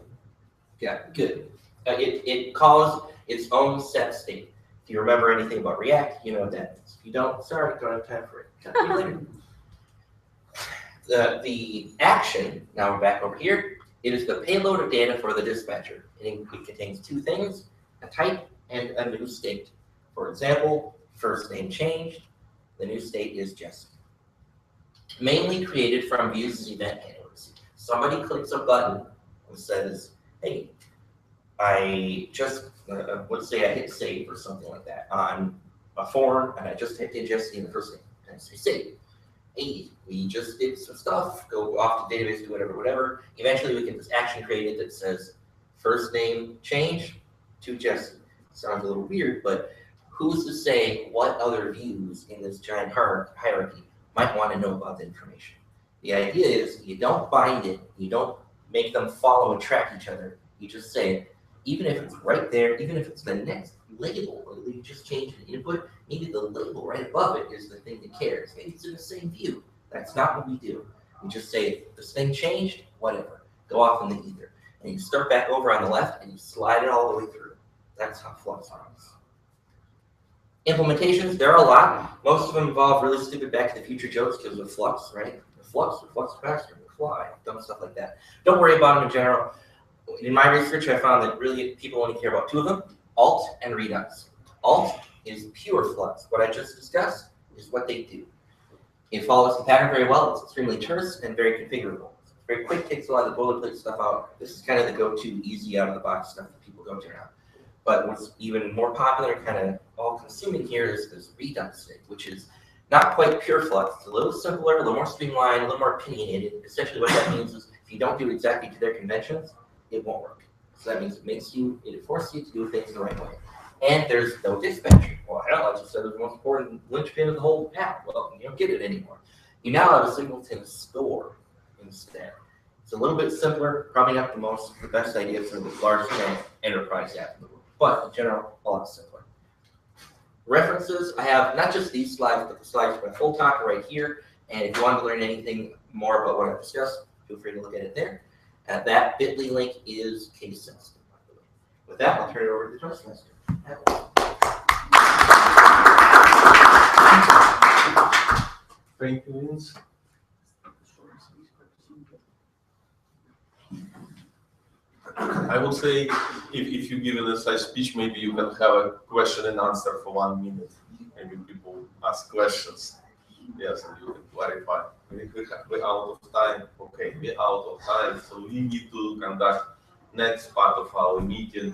Yeah, good. It calls its own set state. If you remember anything about React, you know what that means. If you don't, sorry, don't have time for it. Talk to you later. The action, now we're back over here, it is the payload of data for the dispatcher. It contains two things, a type and a new state. For example, first name changed, the new state is Jesse. Mainly created from views event handlers. Somebody clicks a button and says, hey, I just, let's say I hit save or something like that on a form, and I just typed in Jesse in the first name, and I say save. Hey, we just did some stuff, go off the database, do whatever. Eventually we get this action created that says first name change to Jesse. Sounds a little weird, but who's to say what other views in this giant hierarchy might want to know about the information? The idea is you don't bind it, you don't make them follow and track each other. You just say, even if it's right there, even if it's the next label, or you just change an input, maybe the label right above it is the thing that cares. Maybe it's in the same view. That's not what we do. We just say, this thing changed, whatever. Go off in the ether. And you start back over on the left and you slide it all the way through. That's how Flux runs. Implementations, there are a lot. Most of them involve really stupid Back to the Future jokes because with Flux, right? The Flux Pattern, the fly, dumb stuff like that. Don't worry about them in general. In my research, I found that really people only care about two of them, alt and redux. Alt is pure Flux. What I just discussed is what they do. It follows the pattern very well. It's extremely terse and very configurable. It's very quick, takes a lot of the boilerplate stuff out. This is kind of the go-to, easy out-of-the-box stuff that people go to now. But what's even more popular, kind of all-consuming here is this redux thing, which is not quite pure Flux. It's a little simpler, a little more streamlined, a little more opinionated. Essentially what that means is if you don't do exactly to their conventions, it won't work. So that means it forces you to do things the right way. And there's no dispatcher. Well, hell, I just said it was the most important linchpin of the whole app. Well, you don't get it anymore. You now have a singleton store instead. It's a little bit simpler, probably not the best idea for the large-scale enterprise app in the world, but in general, a lot simpler. References, I have not just these slides, but the slides from my full talk right here. And if you want to learn anything more about what I've discussed, feel free to look at it there. That bit.ly link is case sensitive, by the way. With that, I'll turn it over to the Toastmaster. Thank you, Vince. I would say if you give an SI speech, maybe you can have a question and answer for 1 minute. Maybe people ask questions. Yes, and you can clarify. We're out of time. Okay, we're out of time, so we need to conduct next part of our meeting,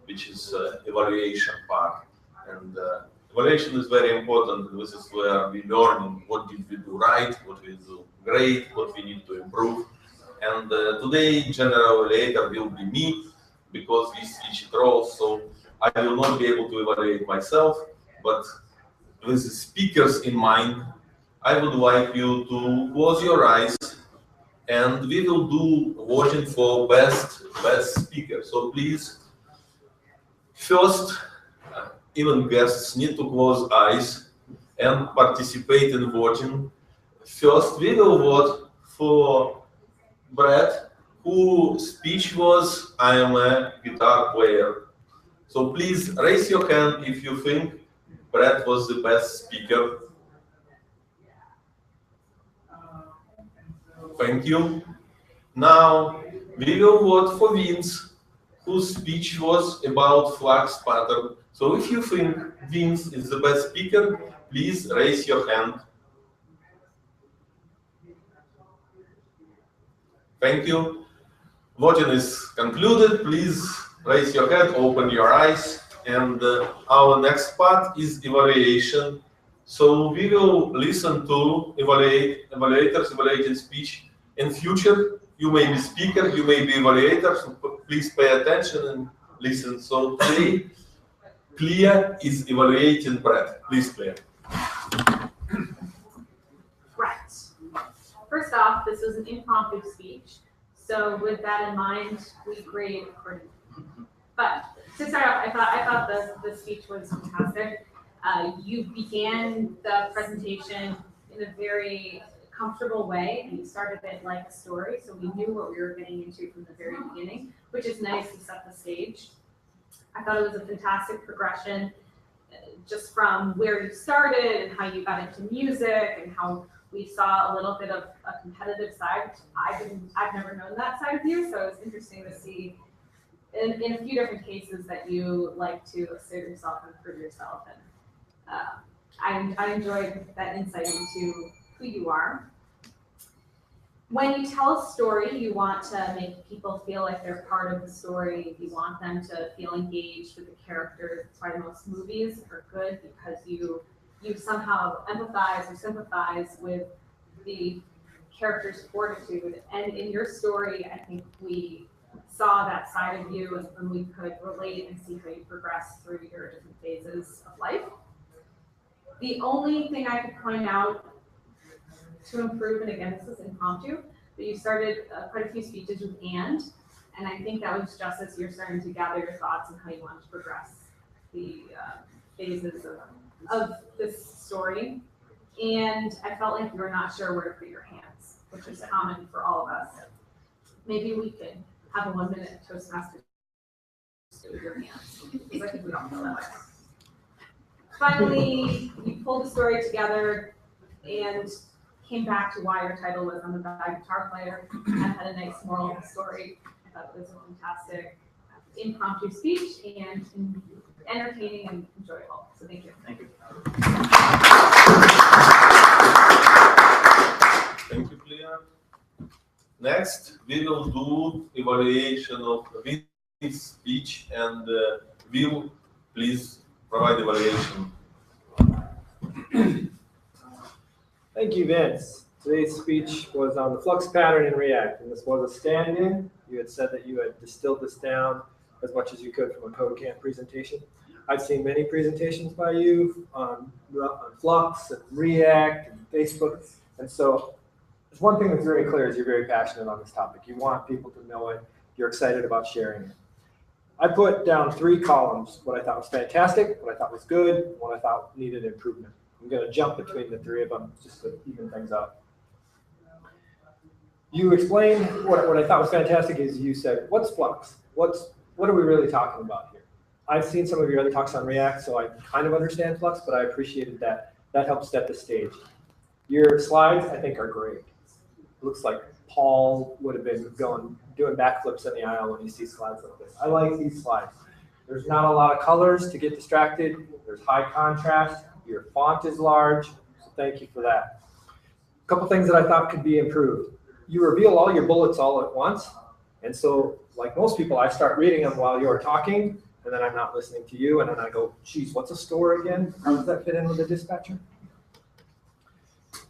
which is evaluation part. And evaluation is very important. This is where we learn what did we do right, what we do great, what we need to improve. And today, general evaluator will be me because we switched roles. So I will not be able to evaluate myself, but with the speakers in mind, I would like you to close your eyes and we will do voting for best speaker. So please, first, even guests need to close eyes and participate in voting. First, we will vote for Brett, whose speech was, I am a guitar player. So please raise your hand if you think Brett was the best speaker. Thank you. Now we will vote for Vince, whose speech was about Flux Pattern. So if you think Vince is the best speaker, please raise your hand. Thank you. Voting is concluded. Please raise your hand, open your eyes. And our next part is evaluation. So we will listen to evaluators evaluating speech. In future, you may be speaker, you may be evaluator, so please pay attention and listen. So today, Clea is evaluating Brett. Please, Clea. Right. First off, this was an impromptu speech. So with that in mind, we grade accordingly. But to start off, I thought the speech was fantastic. You began the presentation in a very comfortable way, and you started it like a story, so we knew what we were getting into from the very beginning, which is nice to set the stage. I thought it was a fantastic progression, just from where you started and how you got into music and how we saw a little bit of a competitive side. I've never known that side of you, so it's interesting to see in a few different cases that you like to assert yourself and prove yourself. And I enjoyed that insight into who you are. When you tell a story, you want to make people feel like they're part of the story. You want them to feel engaged with the characters. That's why most movies are good, because you somehow empathize or sympathize with the character's fortitude. And in your story, I think we saw that side of you, and we could relate and see how you progress through your different phases of life. The only thing I could point out to improve, and again, this is impromptu, but you started quite a few speeches with and I think that was just as you're starting to gather your thoughts and how you want to progress the phases of this story. And I felt like you were not sure where to put your hands, which is common for all of us. Maybe we could have a 1 minute Toastmaster with your hands, because I think we all feel that way. Finally, you pulled the story together and came back to why your title was "I'm a Bad Guitar Player" and had a nice moral of the story. I thought it was a fantastic impromptu speech and entertaining and enjoyable. So thank you. Thank you. Thank you, Claire. Next, we will do evaluation of Vince's speech, and Will, please provide evaluation. Thank you, Vince. Today's speech was on the Flux Pattern in React, and this was a stand-in. You had said that you had distilled this down as much as you could from a code camp presentation. I've seen many presentations by you on Flux and React and Facebook, and so there's one thing that's very clear is you're very passionate on this topic. You want people to know it. You're excited about sharing it. I put down 3 columns: what I thought was fantastic, what I thought was good, what I thought needed improvement. I'm going to jump between the 3 of them just to even things up. You explained what I thought was fantastic is you said, what's Flux? What are we really talking about here? I've seen some of your other talks on React, so I kind of understand Flux, but I appreciated that. That helped set the stage. Your slides, I think, are great. It looks like Paul would have been doing backflips in the aisle when you see slides like this. I like these slides. There's not a lot of colors to get distracted. There's high contrast. Your font is large, so thank you for that. A couple things that I thought could be improved. You reveal all your bullets all at once, and so like most people, I start reading them while you're talking, and then I'm not listening to you, and then I go, geez, what's a store again? How does that fit in with the dispatcher?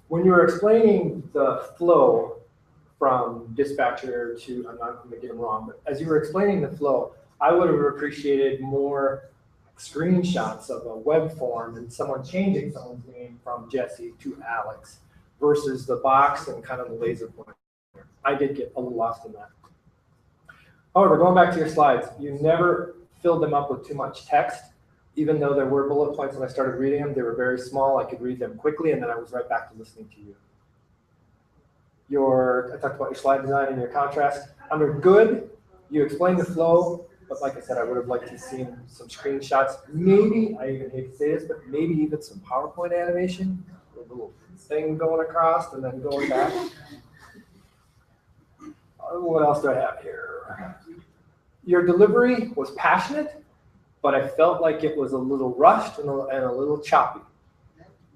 When you were explaining the flow from dispatcher to, I'm not going to get them wrong, but as you were explaining the flow, I would have appreciated more screenshots of a web form and someone changing someone's name from Jesse to Alex versus the box and kind of the laser pointer. I did get a little lost in that. However, going back to your slides, you never filled them up with too much text. Even though there were bullet points when I started reading them, they were very small. I could read them quickly, and then I was right back to listening to you. I talked about your slide design and your contrast. Under good, you explained the flow. But like I said, I would have liked to have seen some screenshots. Maybe, I even hate to say this, but maybe even some PowerPoint animation. A little thing going across and then going back. What else do I have here? Your delivery was passionate, but I felt like it was a little rushed and a little choppy.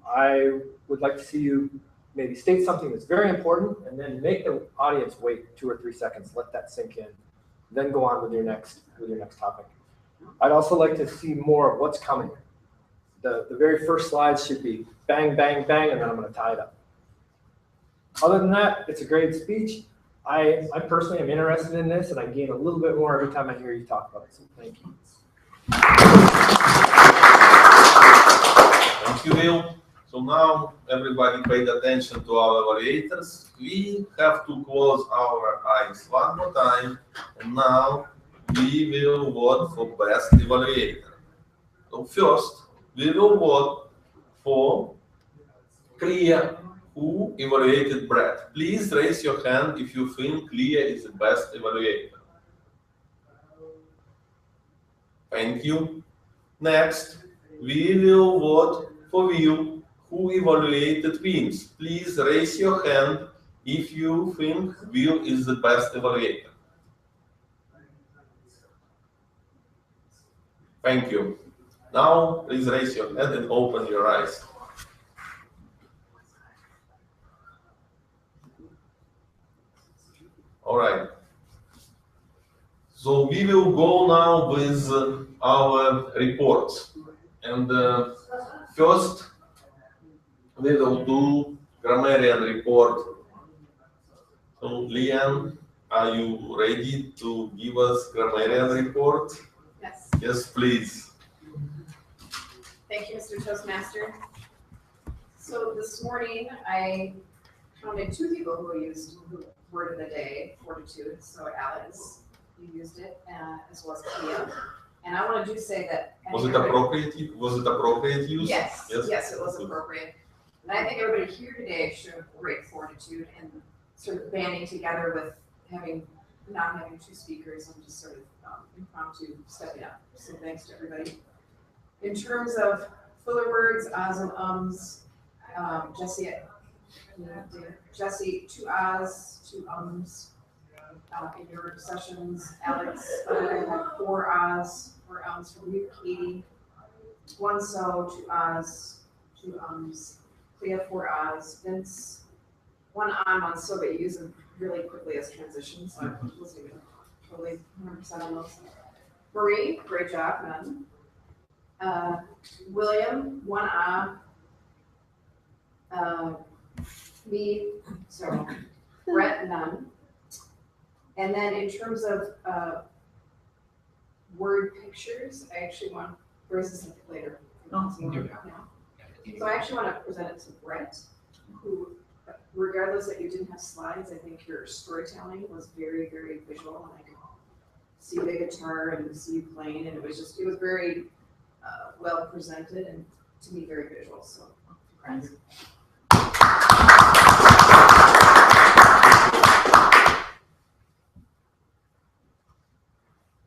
I would like to see you maybe state something that's very important and then make the audience wait 2 or 3 seconds, let that sink in. Then go on with your next topic. I'd also like to see more of what's coming. The very first slides should be bang, bang, bang, and then I'm going to tie it up. Other than that, it's a great speech. I personally am interested in this, and I gain a little bit more every time I hear you talk about it, so thank you. Thank you, Will. So now everybody paid attention to our evaluators. We have to close our eyes one more time, and now we will vote for best evaluator. So first, we will vote for Clear, who evaluated Brett. Please raise your hand if you think Clear is the best evaluator. Thank you. Next, we will vote for Will, who evaluated Wins. Please raise your hand if you think Will is the best evaluator. Thank you. Now, please raise your hand and open your eyes. All right. So we will go now with our reports. And first, we will do grammarian report. So Leanne, are you ready to give us grammarian report? Yes. Yes, please. Thank you, Mr. Toastmaster. So this morning, I counted 2 people who used word of the day, fortitude. So Alex, you used it, as well as Kia. And I want to say that. Was it appropriate? Was it appropriate use? Yes, yes, it was appropriate. And I think everybody here today showed great fortitude and sort of banding together with not having 2 speakers and just sort of impromptu stepping up. So thanks to everybody. In terms of filler words, ahs and ums, Jesse, 2 ahs, 2 ums. In your sessions, Alex, 4 ahs, 4 ums from you, Katie. 1 so, 2 ahs, 2 ums. Clea, 4 ahs. Vince, 1 ah, 1 so, but you use them really quickly as transitions. So I wasn't even totally 100% on those. Marie, great job, none. William, 1 ah. Me, so Brett, none. And then in terms of word pictures, I actually want, or is this later? No. So I actually want to present it to Brett, who, regardless that you didn't have slides, I think your storytelling was very, very visual, and I could see the guitar and see you playing, and it was very well presented and to me very visual. So, congrats.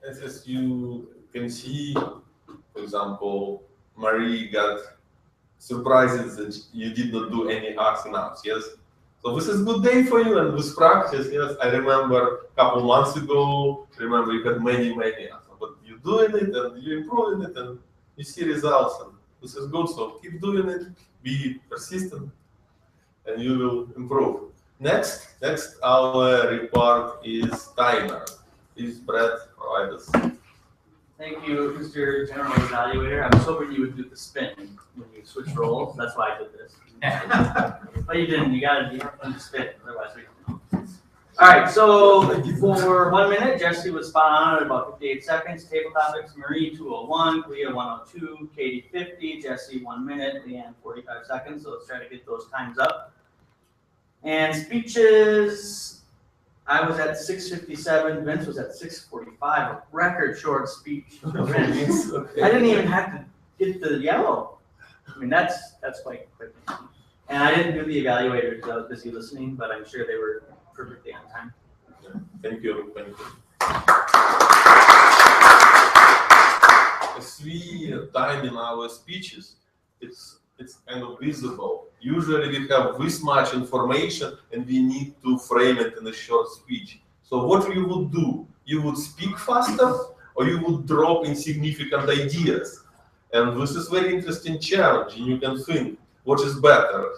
As you can see, for example, Marie got surprises that you did not do any ahs and ums, yes? So this is a good day for you, and with practice, yes, I remember a couple months ago, you had many ahs, but you're doing it, and you're improving it, and you see results, and this is good, so keep doing it, be persistent, and you will improve. Next, our report is timer. Please, Brett, provide us. Thank you, Mr. General Evaluator. I was hoping you would do the spin when you switch roles. That's why I did this. But you didn't. You got to do the spin. Otherwise, we don't know. All right. So for 1 minute, Jesse was spot on at about 58 seconds. Table topics: Marie 201, Clea 102, Katie 50, Jesse 1 minute, Leanne 45 seconds. So let's try to get those times up. And speeches. I was at 6:57. Vince was at 6:45. A record short speech for Vince. Okay. I didn't even have to get the yellow. I mean, that's quite quick. And I didn't do the evaluator because I was busy listening, but I'm sure they were perfectly on time. Thank you. As we time in our speeches, it's kind of visible. Usually we have this much information and we need to frame it in a short speech. So what you would do? You would speak faster or you would drop insignificant ideas. And this is very interesting challenge, and you can think, what is better?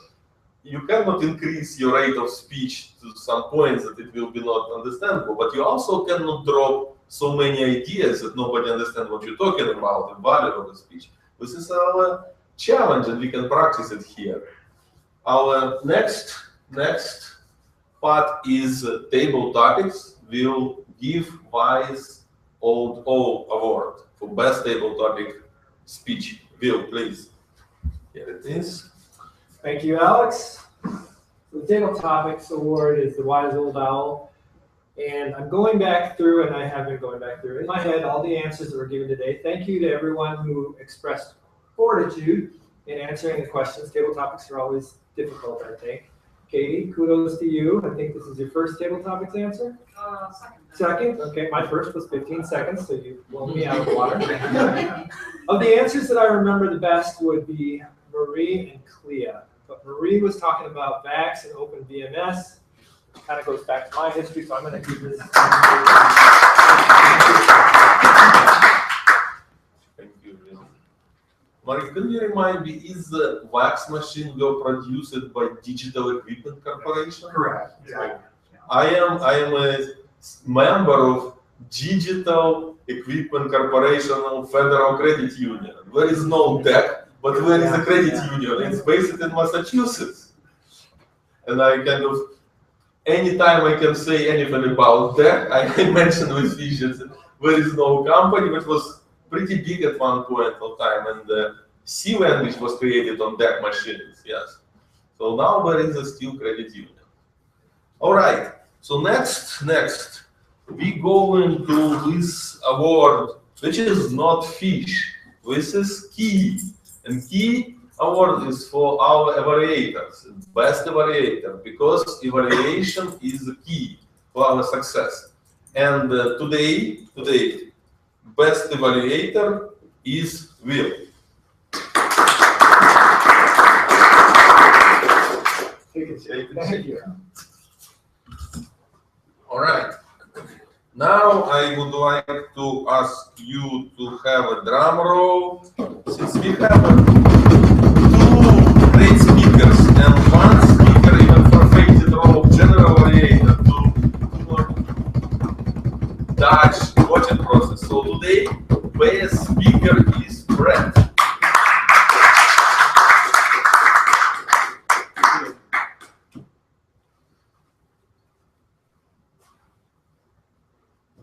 You cannot increase your rate of speech to some points that it will be not understandable, but you also cannot drop so many ideas that nobody understands what you're talking about and value of the speech. This is our challenge, and we can practice it here. Our next part is table topics. We'll give Wise Old O award for best table topic speech. Will, please. Here it is. Thank you, Alex. The Table Topics Award is the Wise Old Owl. And I'm going back through, and I have been going back through in my head, all the answers that were given today. Thank you to everyone who expressed fortitude in answering the questions. Table topics are always difficult, I think. Katie, kudos to you. I think this is your first table topics answer? Second? Okay, my first was 15 seconds, so you blown me out of the water. Of the answers that I remember the best would be Marie and Clea. But Marie was talking about VAX and Open VMS. Which kind of goes back to my history, so I'm going to give this. Thank you. Marie, can you remind me, is the wax machine produced by Digital Equipment Corporation? Correct. Yeah. I am a member of Digital Equipment Corporation Federal Credit Union. There is no tech, but there is a credit union. It's based in Massachusetts. And I kind of, anytime I can say anything about tech, I mention with Fishes. There is no company, but was pretty big at one point of time, and the C language was created on tech machines, yes. So now there is a still credit union. All right, so next, we go into this award, which is not fish, this is key. And key award is for our evaluators, best evaluator, because evaluation is the key for our success. And today, best evaluator is Will. Thank you. All right. Now I would like to ask you to have a drum roll, since we have two great speakers and one speaker even perfected role of general evaluator to dodge the voting process. So today, best speaker is Brett.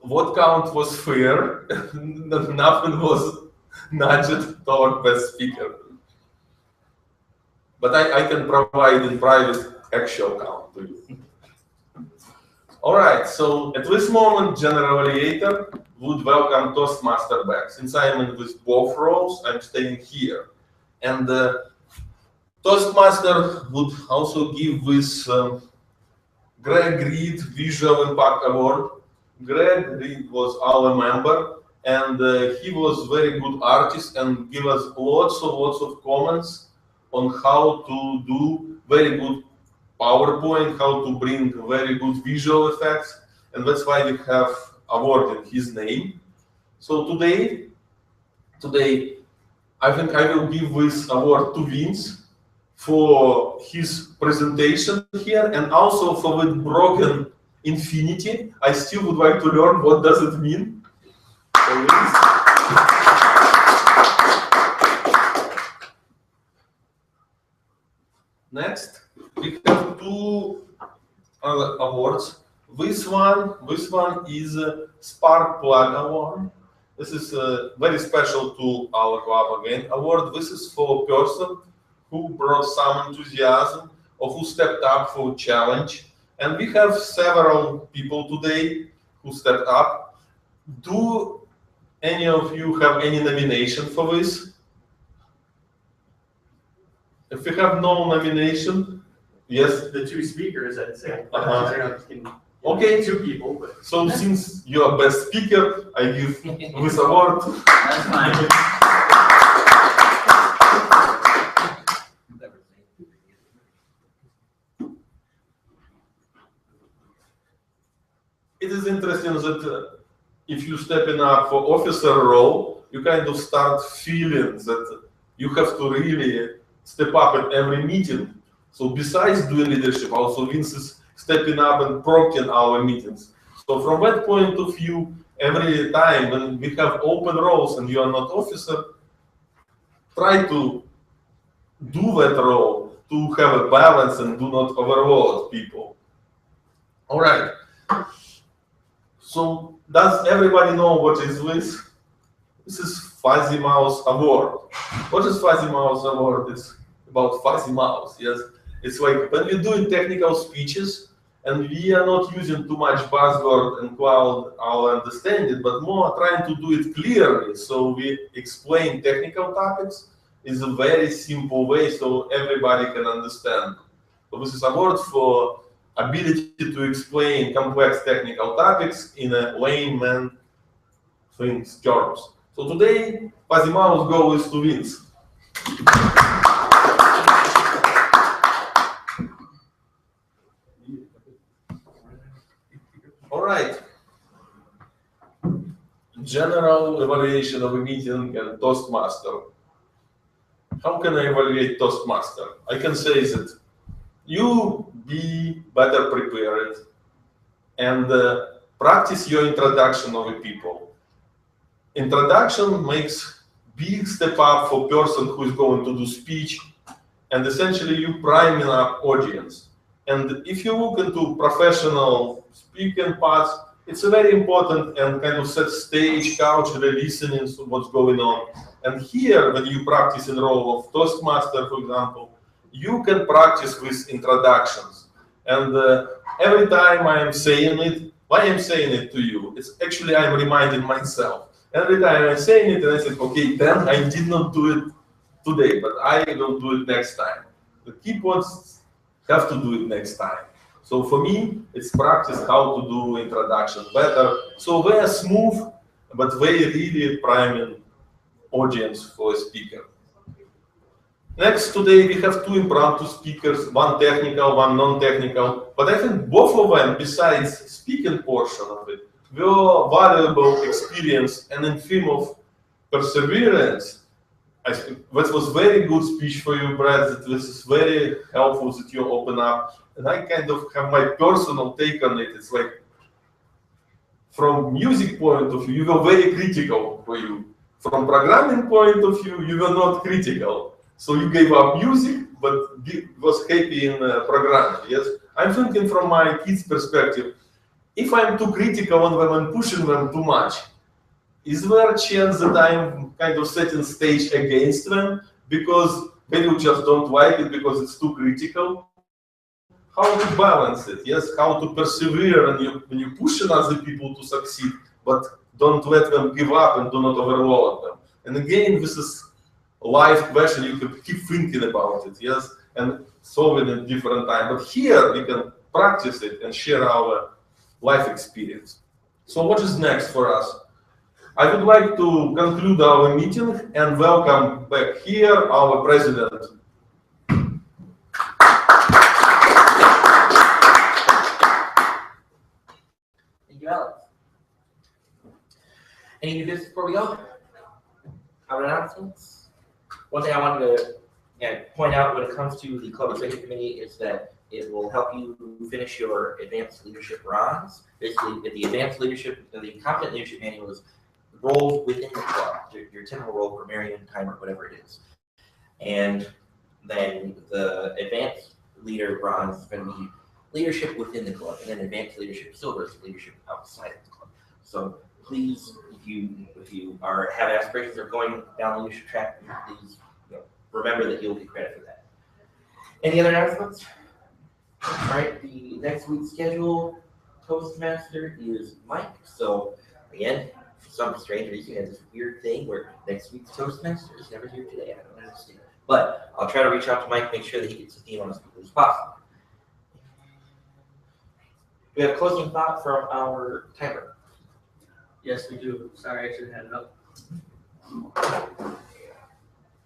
What count was fair, nothing was nudged toward best speaker. But I can provide in private actual count to you. All right, so at this moment, general evaluator would welcome Toastmaster back. Since I am in with both roles, I'm staying here. And Toastmaster would also give this Greg Reed Visual Impact Award. Greg Reed was our member, and he was very good artist and give us lots of comments on how to do very good PowerPoint, how to bring very good visual effects, and that's why we have awarded his name. So today, I think I will give this award to Vince for his presentation here, and also for the broken infinity. I still would like to learn what does it mean. Next, we have two other awards. This one is a Spark Plug Award. This is very special to our club again. Award. This is for a person who brought some enthusiasm or who stepped up for a challenge. And we have several people today who stepped up. Do any of you have any nomination for this? If we have no nomination, yes? The two speakers, I'd say. Okay. Two people, but. So since you are best speaker, I give this award. That's fine. It is interesting that if you stepping up for officer role, you kind of start feeling that you have to really step up at every meeting. So besides doing leadership, also Vince is stepping up and prompting our meetings. So from that point of view, every time when we have open roles and you are not officer, try to do that role to have a balance and do not overload people. All right. So does everybody know what is this? This is Fuzzy Mouse Award. What is Fuzzy Mouse Award? It's about fuzzy mouse. Yes, it's like when we do technical speeches, and we are not using too much buzzword and crowd our understanding, but more trying to do it clearly. So we explain technical topics in a very simple way, so everybody can understand. So this is a word for ability to explain complex technical topics in a layman things terms. So today, fuzzy mouse goal is to Vince. All right. General evaluation of a meeting and Toastmaster. How can I evaluate Toastmaster? I can say that you be better prepared and practice your introduction of the people. Introduction makes big step up for person who is going to do speech, and essentially you priming up audience. And if you look into professional speaking parts, it's a very important and kind of set stage, culturally listening to what's going on. And here, when you practice in role of Toastmaster, for example, you can practice with introductions. And every time I am saying it, why I'm saying it to you? It's actually I'm reminding myself. Every time I'm saying it, and I say, okay, then I did not do it today, but I will do it next time. The key points have to do it next time. So for me, it's practice how to do introduction better. So very smooth, but very really priming audience for a speaker. Next, today we have two impromptu speakers, one technical, one non-technical. But I think both of them, besides speaking portion of it, were valuable experience. And in theme of perseverance, I think that was very good speech for you, Brad. That this is very helpful that you open up. And I kind of have my personal take on it. It's like, from music point of view, you were very critical for you. From programming point of view, you were not critical. So you gave up music, but was happy in programming. Yes, I'm thinking from my kids' perspective. If I'm too critical on them and pushing them too much, is there a chance that I'm kind of setting stage against them because they just don't like it because it's too critical? How to balance it? Yes, how to persevere when you pushing other people to succeed, but don't let them give up and do not overload them. And again, this is a life question. You can keep thinking about it, yes, and solve it in different time. But here we can practice it and share our life experience. So what is next for us? I would like to conclude our meeting and welcome back here our president. Thank you, Alex. Any new business before we go? Our announcements? One thing I wanted to point out when it comes to the Club Executive Committee is that it will help you finish your advanced leadership bronze. Basically, the advanced leadership, the competent leadership manual is roles within the club, your typical role, grammarian, timer, whatever it is. And then the advanced leader bronze is going to be leadership within the club, and then advanced leadership silver is leadership outside of the club. So please, if you have aspirations of going down the leadership track, please remember that you'll get credit for that. Any other announcements? All right, the next week's schedule, Toastmaster is Mike. So again, for some strange reason, we have this weird thing where next week's Toastmaster is never here today. I don't understand. But I'll try to reach out to Mike, make sure that he gets his team on as quickly as possible. We have a closing thought from our timer. Yes, we do. Sorry, I should have had it up.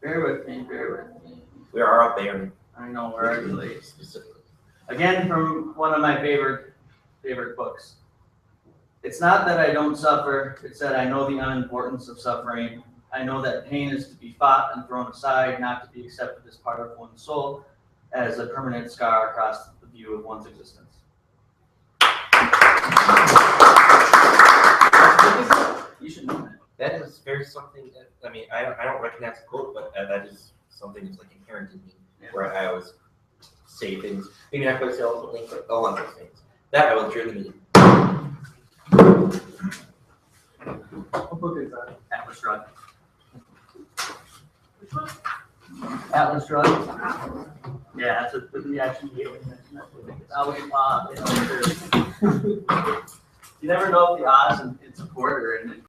Bear with me, bear with me. We are up there. I know, we're already late. Specifically. Again, from one of my favorite books. It's not that I don't suffer, it's that I know the unimportance of suffering. I know that pain is to be fought and thrown aside, not to be accepted as part of one's soul, as a permanent scar across the view of one's existence. You should know that. That is very something that, I mean, I don't recognize the quote, but that is something that's like inherent in me, where I always say things, maybe not quite so eloquently, but along those things. That I will adjourn the meeting. What book is that? Atlas Shrugged. Atlas Shrugged. Yeah, that's what the action gave. It's always Bob. You never know if the odds and it's a quarter and